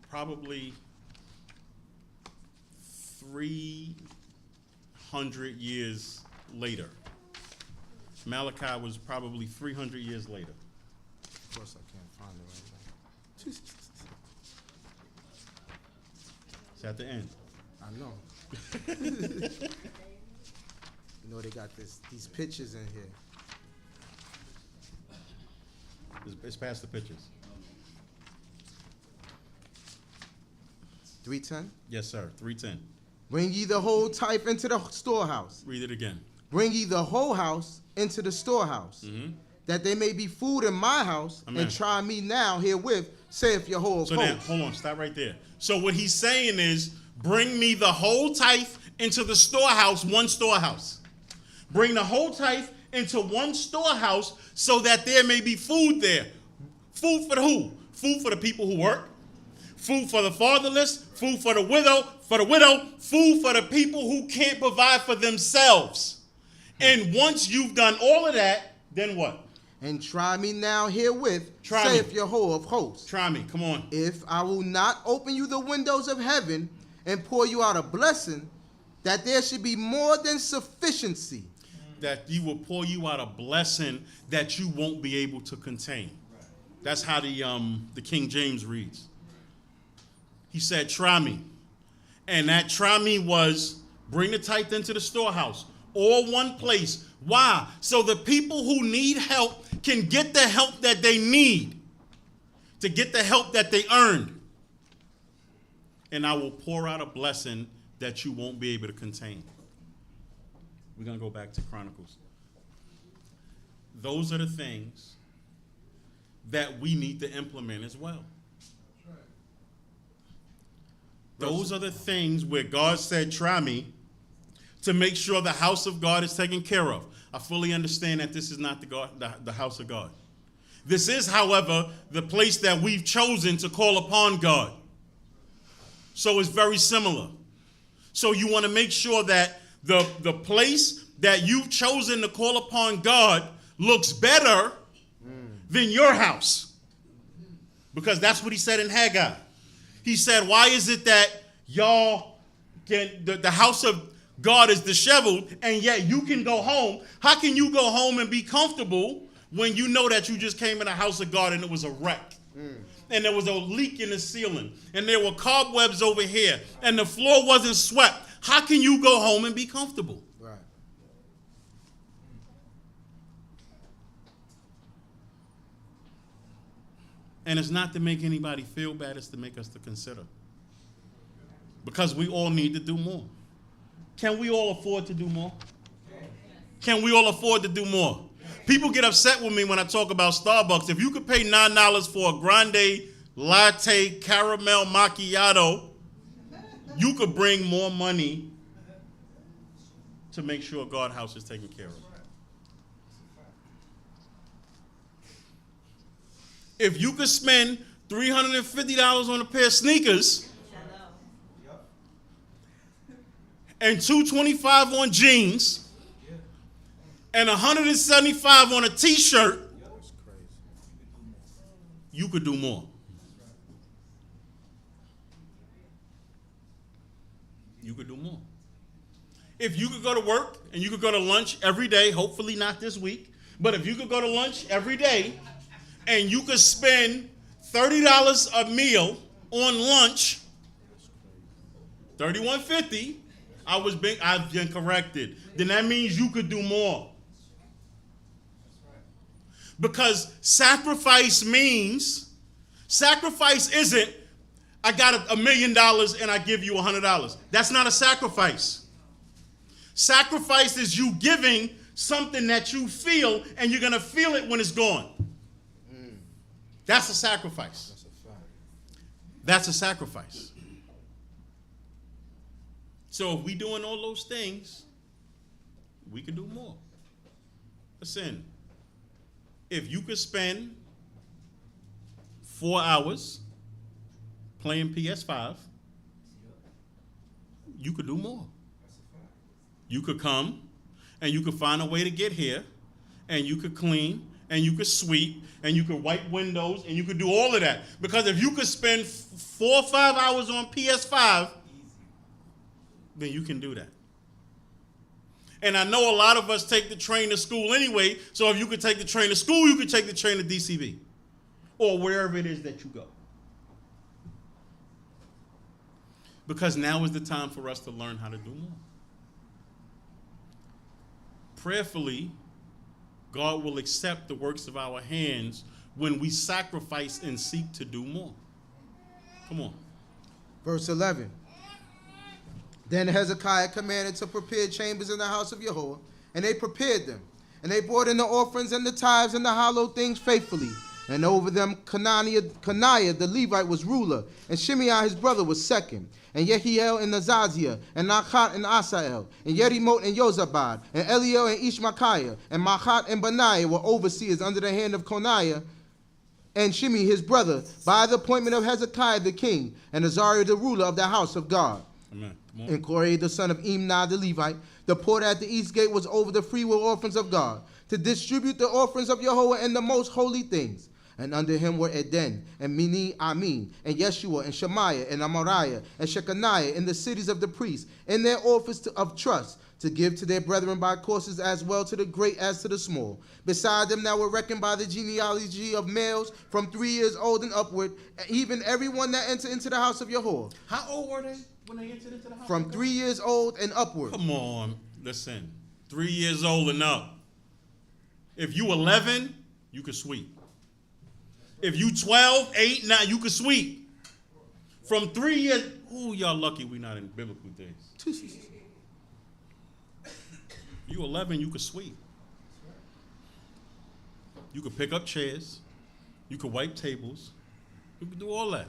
probably 300 years later. Malachi was probably 300 years later. Of course I can't find it right now. It's at the end. I know. You know they got these pictures in here. It's past the pictures. 3:10. Yes, sir. 3:10. Bring ye the whole tithe into the storehouse. Read it again. Bring ye the whole house into the storehouse, that there may be food in my house, Amen. and try me now herewith, saith Yahweh of So now, hosts. hold on, stop right there. So what he's saying is, bring me the whole tithe into the storehouse, one storehouse. Bring the whole tithe into one storehouse so that there may be food there. Food for the who? Food for the people who work. Food for the fatherless. Food for the widow. Food for the people who can't provide for themselves. And once you've done all of that, then what? And try me now herewith, Try saith me. Yahweh of hosts. Try me. Come on. If I will not open you the windows of heaven and pour you out a blessing, that there should be more than sufficiency. That he will pour you out a blessing that you won't be able to contain. That's how the King James reads. He said, try me. And that try me was bring the tithe into the storehouse. All one place. Why? So the people who need help can get the help that they need. To get the help that they earned. And I will pour out a blessing that you won't be able to contain. We're going to go back to Chronicles. Those are the things that we need to implement as well. Those are the things where God said, try me, to make sure the house of God is taken care of. I fully understand that this is not the house of God. This is, however, the place that we've chosen to call upon God. So it's very similar. So you want to make sure that the place that you've chosen to call upon God looks better than your house. Because that's what he said in Haggai. He said, why is it that y'all the house of God is disheveled and yet you can go home? How can you go home and be comfortable when you know that you just came in the house of God and it was a wreck? And there was a leak in the ceiling and there were cobwebs over here and the floor wasn't swept. How can you go home and be comfortable? Right. And it's not to make anybody feel bad, it's to make us to consider. Because we all need to do more. Can we all afford to do more? Can we all afford to do more? People get upset with me when I talk about Starbucks. If you could pay $9 for a grande latte caramel macchiato, you could bring more money to make sure God's house is taken care of. If you could spend $350 on a pair of sneakers and $225 on jeans, and $175 on a t-shirt, you could do more. You could do more. If you could go to work and you could go to lunch every day, hopefully not this week, but if you could go to lunch every day and you could spend $30 a meal on lunch, $31.50, I've been corrected. Then that means you could do more. Because sacrifice isn't, I got $1 million and I give you $100. That's not a sacrifice. Sacrifice is you giving something that you feel, and you're going to feel it when it's gone. That's a sacrifice. That's a sacrifice. So if we're doing all those things, we can do more. Listen, if you could spend 4 hours playing PS5, you could do more. You could come and you could find a way to get here, and you could clean and you could sweep and you could wipe windows and you could do all of that. Because if you could spend 4 or 5 hours on PS5, then you can do that. And I know a lot of us take the train to school anyway, so if you could take the train to school, you could take the train to D.C.B. or wherever it is that you go. Because now is the time for us to learn how to do more. Prayerfully, God will accept the works of our hands when we sacrifice and seek to do more. Come on. Verse 11. Then Hezekiah commanded to prepare chambers in the house of Yahweh, and they prepared them. And they brought in the offerings and the tithes and the hallowed things faithfully. And over them Coniah the Levite was ruler, and Shimei his brother was second. And Yehiel and Azaziah, and Nachat and Asael, and Yerimot and Yozabad, and Eliel and Ishmachiah, and Machat and Benaiah were overseers under the hand of Coniah and Shimei his brother, by the appointment of Hezekiah the king, and Azariah the ruler of the house of God. Amen. And Corey the son of Imnah the Levite, the porter at the east gate, was over the freewill offerings of God, to distribute the offerings of Yahweh and the most holy things. And under him were Eden, and Mini Amin, and Yeshua, and Shemaiah, and Amariah, and Shechaniah, in the cities of the priests, in their office of trust, to give to their brethren by courses, as well to the great as to the small. Beside them that were reckoned by the genealogy of males from 3 years old and upward, even everyone that entered into the house of Yahweh. How old were they when they entered into the house? From 3 years old and upward. Come on, listen. 3 years old and up. If you 11, you can sweep. If you 12, 8, 9, you can sweep. From 3 years, ooh, y'all lucky we not in biblical days. You 11, you can sweep. You can pick up chairs. You can wipe tables. You can do all that.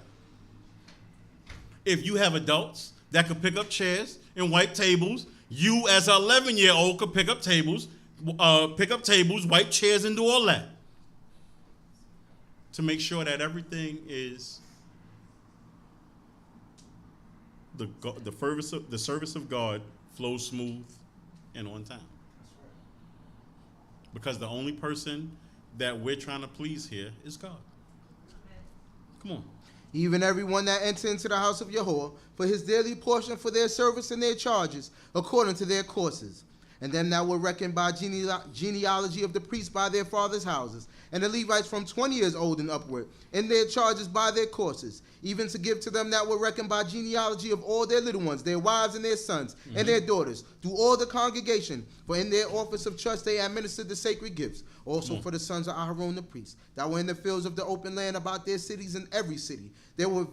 If you have adults that can pick up chairs and wipe tables, you as an 11-year-old could pick up tables, wipe chairs, and do all that. To make sure that everything is the service of God flows smooth and on time. Because the only person that we're trying to please here is God. Come on. Even everyone that entered into the house of Yahweh, for his daily portion for their service and their charges, according to their courses. And them that were reckoned by genealogy of the priests by their fathers' houses, and the Levites from 20 years old and upward, in their charges by their courses, even to give to them that were reckoned by genealogy of all their little ones, their wives and their sons, and their daughters, through all the congregation. For in their office of trust they administered the sacred gifts. Also for the sons of Aharon the priest, that were in the fields of the open land about their cities, in every city. There were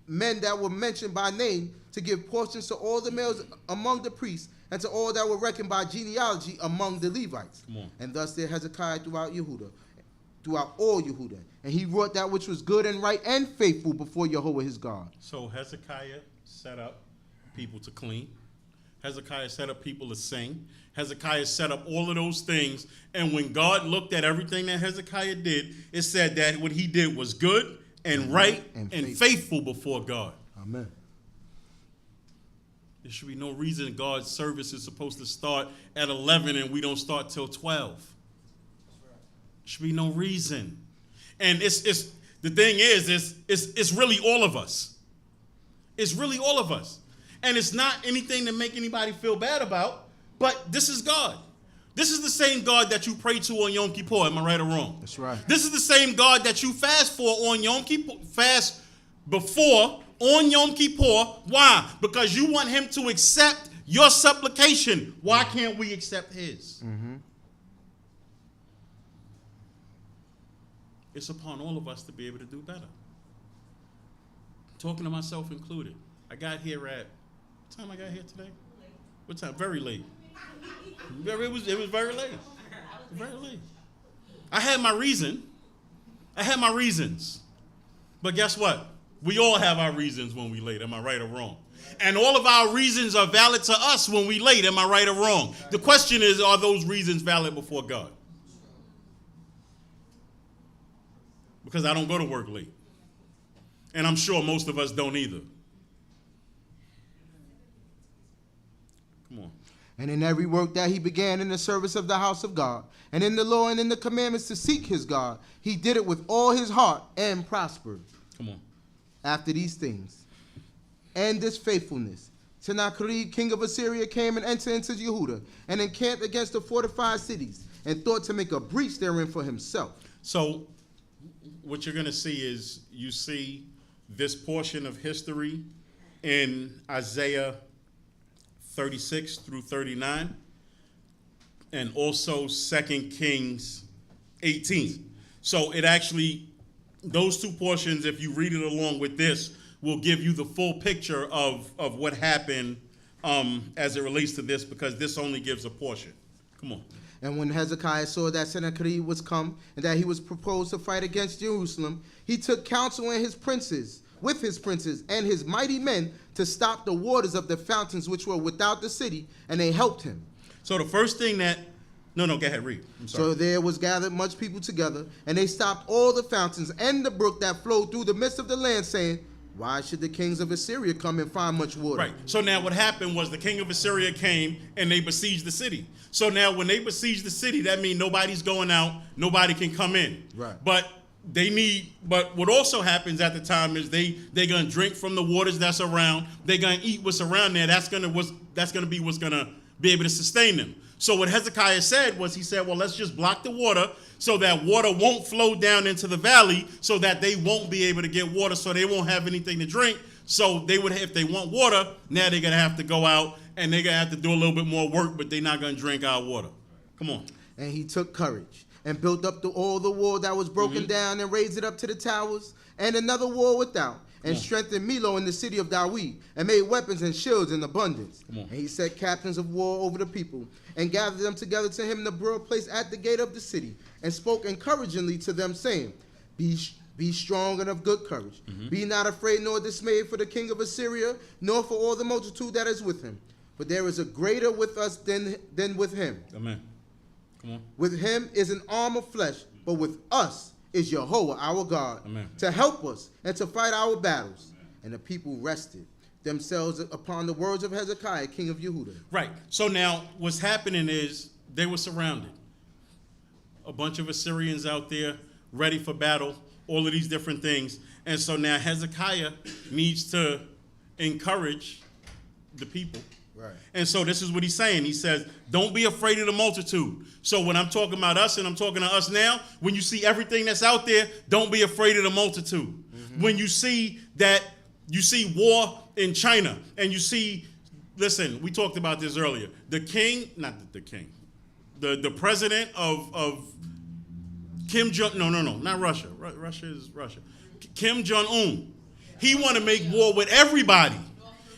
men that were mentioned by name to give portions to all the males among the priests, and to all that were reckoned by genealogy among the Levites. And thus did Hezekiah throughout all Yehudah. And he wrought that which was good and right and faithful before Yahweh his God. So Hezekiah set up people to clean. Hezekiah set up people to sing. Hezekiah set up all of those things. And when God looked at everything that Hezekiah did, it said that what he did was good and right and faithful before God. Amen. There should be no reason God's service is supposed to start at 11 and we don't start till 12. There should be no reason. And it's the thing is, it's really all of us. It's really all of us. And it's not anything to make anybody feel bad about, but this is God. This is the same God that you pray to on Yom Kippur. Am I right or wrong? That's right. This is the same God that you fast for on Yom Kippur, fast before on Yom Kippur. Why? Because you want him to accept your supplication. Why can't we accept his? Mm-hmm. It's upon all of us to be able to do better. Talking to myself included. I got here at, what time I got here today? What time? Very late. It was very late. Very late. I had my reason. I had my reasons. But guess what? We all have our reasons when we late. Am I right or wrong? And all of our reasons are valid to us when we late. Am I right or wrong? The question is, are those reasons valid before God? Because I don't go to work late. And I'm sure most of us don't either. Come on. And in every work that he began in the service of the house of God, and in the law and in the commandments to seek his God, he did it with all his heart and prospered. Come on. After these things, and this faithfulness, Sennacherib, king of Assyria, came and entered into Yehuda, and encamped against the fortified cities, and thought to make a breach therein for himself. So what you're going to see is, you see this portion of history in Isaiah 36 through 39, and also 2 Kings 18. So it actually, those two portions, if you read it along with this, will give you the full picture of what happened as it relates to this, because this only gives a portion. Come on. And when Hezekiah saw that Sennacherib was come, and that he was proposed to fight against Jerusalem, he took counsel and his princes, with his princes and his mighty men, to stop the waters of the fountains which were without the city, and they helped him. So the first thing that, no, go ahead, read. I'm sorry. So there was gathered much people together, and they stopped all the fountains and the brook that flowed through the midst of the land, saying, why should the kings of Assyria come and find much water? Right. So now what happened was the king of Assyria came and they besieged the city. So now when they besiege the city, that means nobody's going out, nobody can come in. Right. But what also happens at the time is they're gonna drink from the waters that's around. They're gonna eat what's around there. That's gonna be what's gonna be able to sustain them. So what Hezekiah said was, he said, well, let's just block the water so that water won't flow down into the valley, so that they won't be able to get water, so they won't have anything to drink. So they would, if they want water, now they're gonna have to go out and they're gonna have to do a little bit more work, but they're not gonna drink our water. Come on. And he took courage and built up all the wall that was broken down, and raised it up to the towers, and another wall without, and strengthened Milo in the city of Dawid, and made weapons and shields in abundance. And he set captains of war over the people, and gathered them together to him in the broad place at the gate of the city, and spoke encouragingly to them, saying, Be strong and of good courage. Be not afraid nor dismayed for the king of Assyria, nor for all the multitude that is with him. For there is a greater with us than with him. Amen. Come on. With him is an arm of flesh, but with us is Jehovah our God, Amen, to help us and to fight our battles. And the people rested themselves upon the words of Hezekiah, king of Yehuda. Right. So now what's happening is they were surrounded. A bunch of Assyrians out there ready for battle, all of these different things. And so now Hezekiah needs to encourage the people. Right. And so this is what he's saying. He says, don't be afraid of the multitude. So when I'm talking about us, and I'm talking to us now, when you see everything that's out there, don't be afraid of the multitude. When you see that, you see war in China, and you see, listen, we talked about this earlier. The king, not the king, the president of Kim Jong, no, not Russia. Russia is Russia. Kim Jong-un. He want to make war with everybody.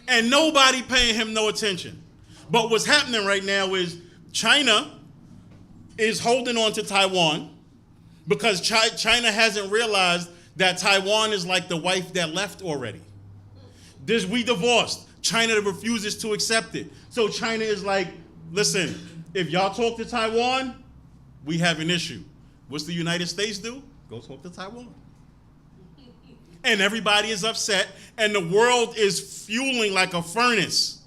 And nobody paying him no attention. But what's happening right now is China is holding on to Taiwan, because China hasn't realized that Taiwan is like the wife that left already. We divorced. China refuses to accept it. So China is like, listen, if y'all talk to Taiwan, we have an issue. What's the United States do? Go talk to Taiwan. And everybody is upset, and the world is fueling like a furnace.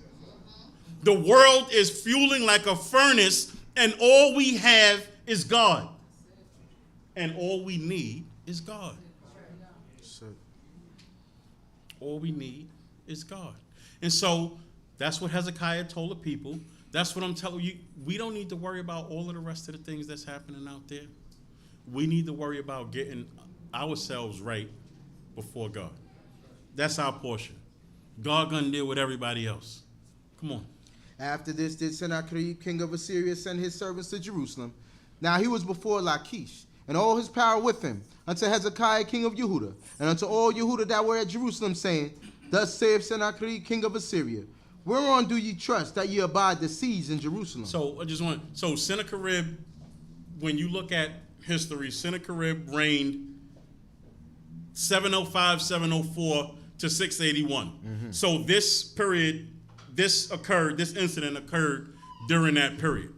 The world is fueling like a furnace, and all we have is God. And all we need is God. All we need is God. And so that's what Hezekiah told the people. That's what I'm telling you. We don't need to worry about all of the rest of the things that's happening out there. We need to worry about getting ourselves right before God. That's our portion. God gonna deal with everybody else. Come on. After this did Sennacherib, king of Assyria, send his servants to Jerusalem. Now he was before Lachish, and all his power with him, unto Hezekiah, king of Yehuda, and unto all Yehuda that were at Jerusalem, saying, Thus saith Sennacherib, king of Assyria, whereon do ye trust that ye abide the siege in Jerusalem? So Sennacherib, when you look at history, Sennacherib reigned 705, 704 to 681. Mm-hmm. So this period, this incident occurred during that period.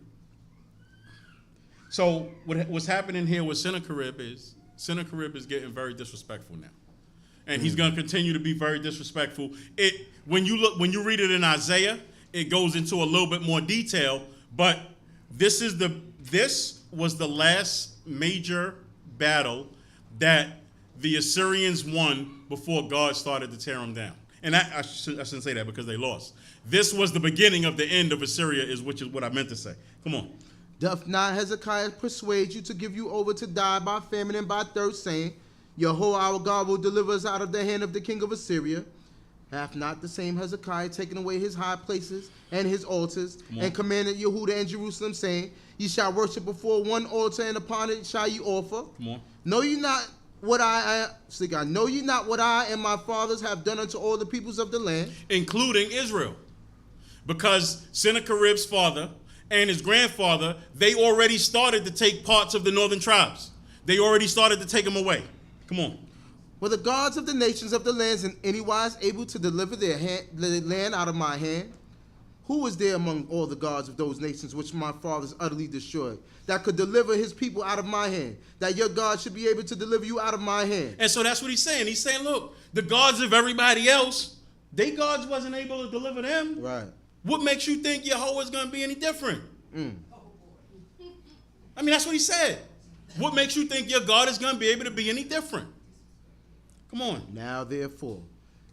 So what's happening here with Sennacherib is getting very disrespectful now. And he's going to continue to be very disrespectful. When you read it in Isaiah, it goes into a little bit more detail, but this was the last major battle that the Assyrians won before God started to tear them down. And I shouldn't say that because they lost. This was the beginning of the end of Assyria, which is what I meant to say. Come on. Doth not Hezekiah persuade you to give you over to die by famine and by thirst, saying, Yahweh our God will deliver us out of the hand of the king of Assyria? Hath not the same Hezekiah taken away his high places and his altars, and commanded Yehuda and Jerusalem, saying, Ye shall worship before one altar, and upon it shall ye offer? Come on. Know ye not what I and my fathers have done unto all the peoples of the land? Including Israel. Because Sennacherib's father and his grandfather, they already started to take parts of the northern tribes. They already started to take them away. Come on. Were the gods of the nations of the lands in any wise able to deliver their land out of my hand? Who was there among all the gods of those nations which my fathers utterly destroyed, that could deliver his people out of my hand, that your God should be able to deliver you out of my hand? And so that's what he's saying. He's saying, look, the gods of everybody else, they gods wasn't able to deliver them. Right. What makes you think Yahweh is going to be any different? I mean, that's what he said. What makes you think your God is going to be able to be any different? Come on. Now, therefore,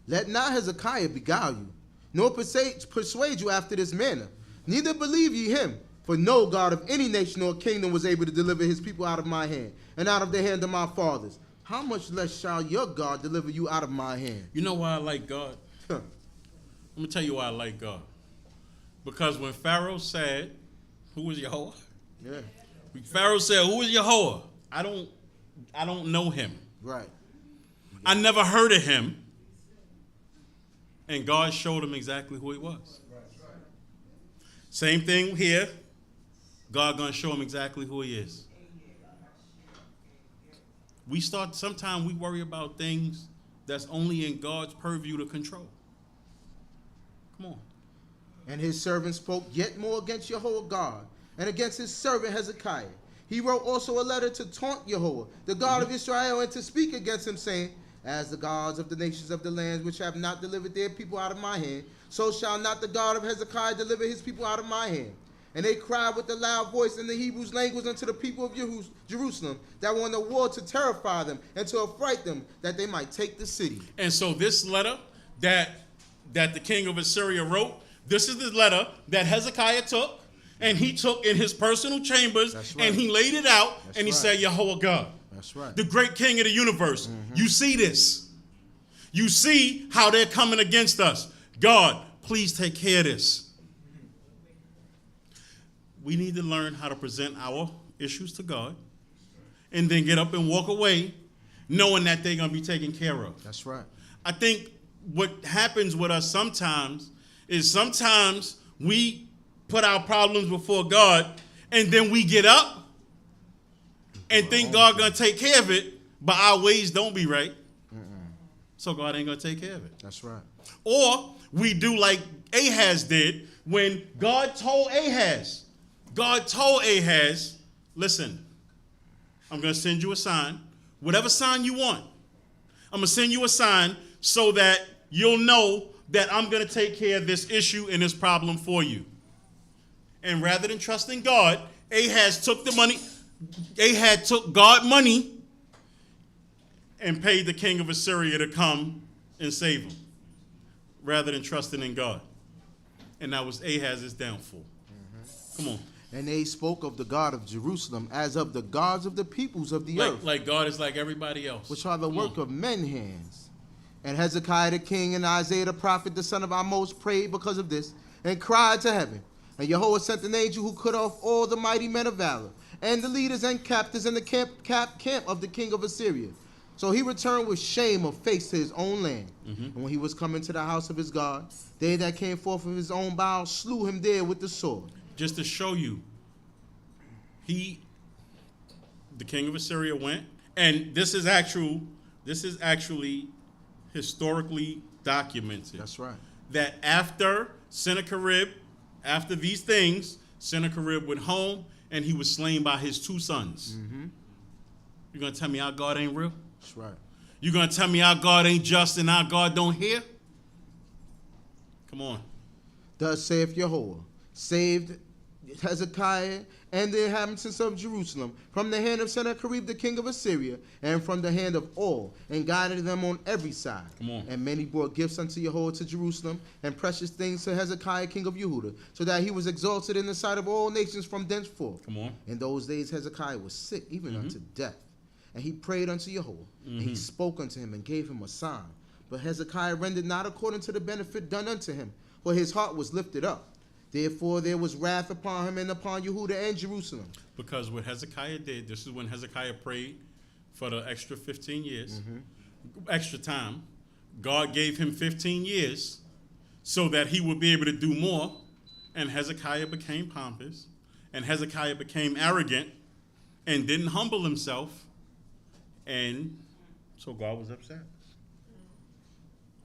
let not Hezekiah beguile you, nor persuade you after this manner. Neither believe ye him, for no God of any nation or kingdom was able to deliver his people out of my hand, and out of the hand of my fathers. How much less shall your God deliver you out of my hand? You know why I like God? I'm going to tell you why I like God. Because when Pharaoh said, who was Yahweh? Yeah. Pharaoh said, who is Yahweh? I don't know him. Right. I never heard of him. And God showed him exactly who he was. Same thing here. God gonna show him exactly who he is. Sometimes we worry about things that's only in God's purview to control. Come on. And his servant spoke yet more against Yahweh God, and against his servant Hezekiah. He wrote also a letter to taunt Yahweh, the God of Israel, and to speak against him, saying, As the gods of the nations of the lands which have not delivered their people out of my hand, so shall not the God of Hezekiah deliver his people out of my hand. And they cried with a loud voice in the Hebrew language unto the people of Jerusalem that were on the wall, to terrify them and to affright them, that they might take the city. And so this letter that the king of Assyria wrote, this is the letter that Hezekiah took, and he took in his personal chambers, right, and he laid it out, and he said, Yahweh God. That's right. The great king of the universe. Mm-hmm. You see this. You see how they're coming against us. God, please take care of this. We need to learn how to present our issues to God and then get up and walk away knowing that they're going to be taken care of. That's right. I think what happens with us sometimes is we put our problems before God and then we get up and think God going to take care of it, but our ways don't be right. So God ain't going to take care of it. That's right. Or we do like Ahaz did when God told Ahaz, listen, I'm going to send you a sign, whatever sign you want. I'm going to send you a sign so that you'll know that I'm going to take care of this issue and this problem for you. And rather than trusting God, Ahaz took the money. Ahaz took God money and paid the king of Assyria to come and save him, rather than trusting in God. And that was Ahaz's downfall. Come on. And they spoke of the God of Jerusalem as of the gods of the peoples of the earth, Like God is like everybody else. which are the work of men's hands. And Hezekiah the king and Isaiah the prophet, the son of Amos, prayed because of this, and cried to heaven. And Jehovah sent an angel who cut off all the mighty men of valor, and the leaders and captains in the camp of the king of Assyria. So he returned with shame of face to his own land. And when he was coming to the house of his God, they that came forth of his own bowels slew him there with the sword. Just to show you, the king of Assyria went, and this is actually historically documented. That's right. That after Sennacherib, after these things, Sennacherib went home and he was slain by his 2 sons. You're going to tell me our God ain't real? That's right. You're going to tell me our God ain't just and our God don't hear? Come on. Thus saith Jehovah, saved Hezekiah and the inhabitants of Jerusalem from the hand of Sennacherib the king of Assyria, and from the hand of all, and guided them on every side. Come on. And many brought gifts unto Jehovah to Jerusalem, and precious things to Hezekiah king of Yehuda, so that he was exalted in the sight of all nations from thenceforth. Come on. In those days Hezekiah was sick, even unto death. And he prayed unto Jehovah, and he spoke unto him, and gave him a sign. But Hezekiah rendered not according to the benefit done unto him, for his heart was lifted up. Therefore there was wrath upon him and upon Yehuda and Jerusalem. Because what Hezekiah did, this is when Hezekiah prayed for the extra 15 years, extra time. God gave him 15 years so that he would be able to do more. And Hezekiah became pompous, and Hezekiah became arrogant and didn't humble himself. And so God was upset.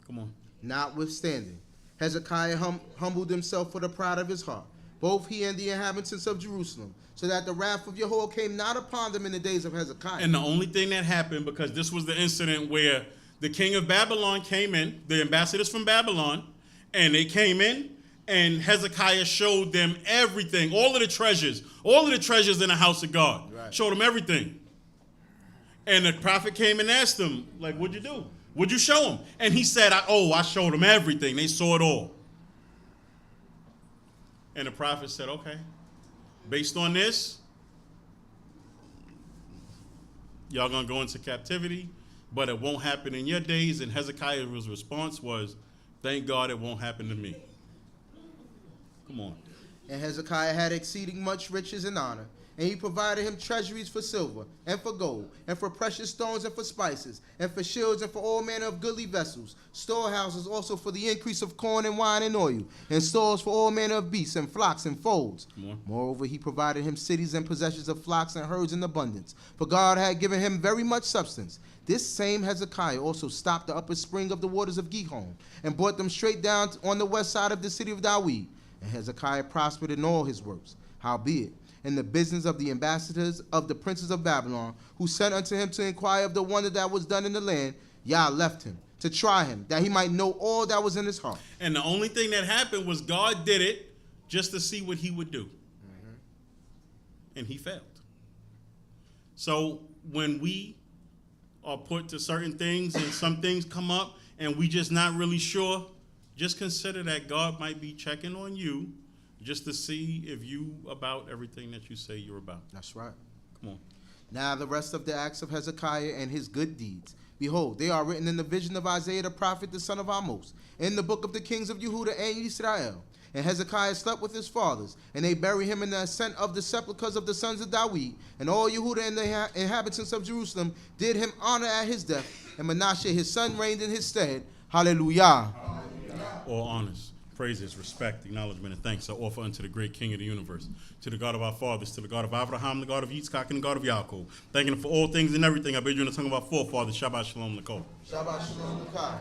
Come on. Notwithstanding, Hezekiah humbled himself for the pride of his heart, both he and the inhabitants of Jerusalem, so that the wrath of Jehovah came not upon them in the days of Hezekiah. And the only thing that happened, because this was the incident where the king of Babylon came in, the ambassadors from Babylon, and they came in, and Hezekiah showed them everything, all of the treasures in the house of God. Right. Showed them everything. And the prophet came and asked him, like, what'd you do? What'd you show him? And he said, I showed them everything. They saw it all. And the prophet said, okay, based on this, y'all gonna go into captivity, but it won't happen in your days. And Hezekiah's response was, thank God it won't happen to me. Come on. And Hezekiah had exceeding much riches and honor, and he provided him treasuries for silver, and for gold, and for precious stones, and for spices, and for shields, and for all manner of goodly vessels, storehouses also for the increase of corn and wine and oil, and stores for all manner of beasts, and flocks, and folds. Moreover, he provided him cities and possessions of flocks and herds in abundance, for God had given him very much substance. This same Hezekiah also stopped the upper spring of the waters of Gihon, and brought them straight down on the west side of the city of David. And Hezekiah prospered in all his works. Howbeit, in the business of the ambassadors of the princes of Babylon, who sent unto him to inquire of the wonder that was done in the land, Yah left him, to try him, that he might know all that was in his heart. And the only thing that happened was God did it just to see what he would do. And he failed. So when we are put to certain things and some things come up and we just not really sure, just consider that God might be checking on you just to see if you about everything that you say you're about. That's right. Come on. Now the rest of the acts of Hezekiah and his good deeds, behold, they are written in the vision of Isaiah the prophet, the son of Amos, in the book of the kings of Yehuda and Yisrael. And Hezekiah slept with his fathers, and they buried him in the ascent of the sepulchres of the sons of David. And all Yehuda and the inhabitants of Jerusalem did him honor at his death, and Manasseh his son reigned in his stead. Hallelujah. All honors, praises, respect, acknowledgement, and thanks are offered unto the great King of the universe, to the God of our fathers, to the God of Abraham, the God of Yitzchak, and the God of Yaakov. Thanking him for all things and everything. I bid you in the tongue of our forefathers. Shabbat Shalom Lakol. Shabbat Shalom Lakai.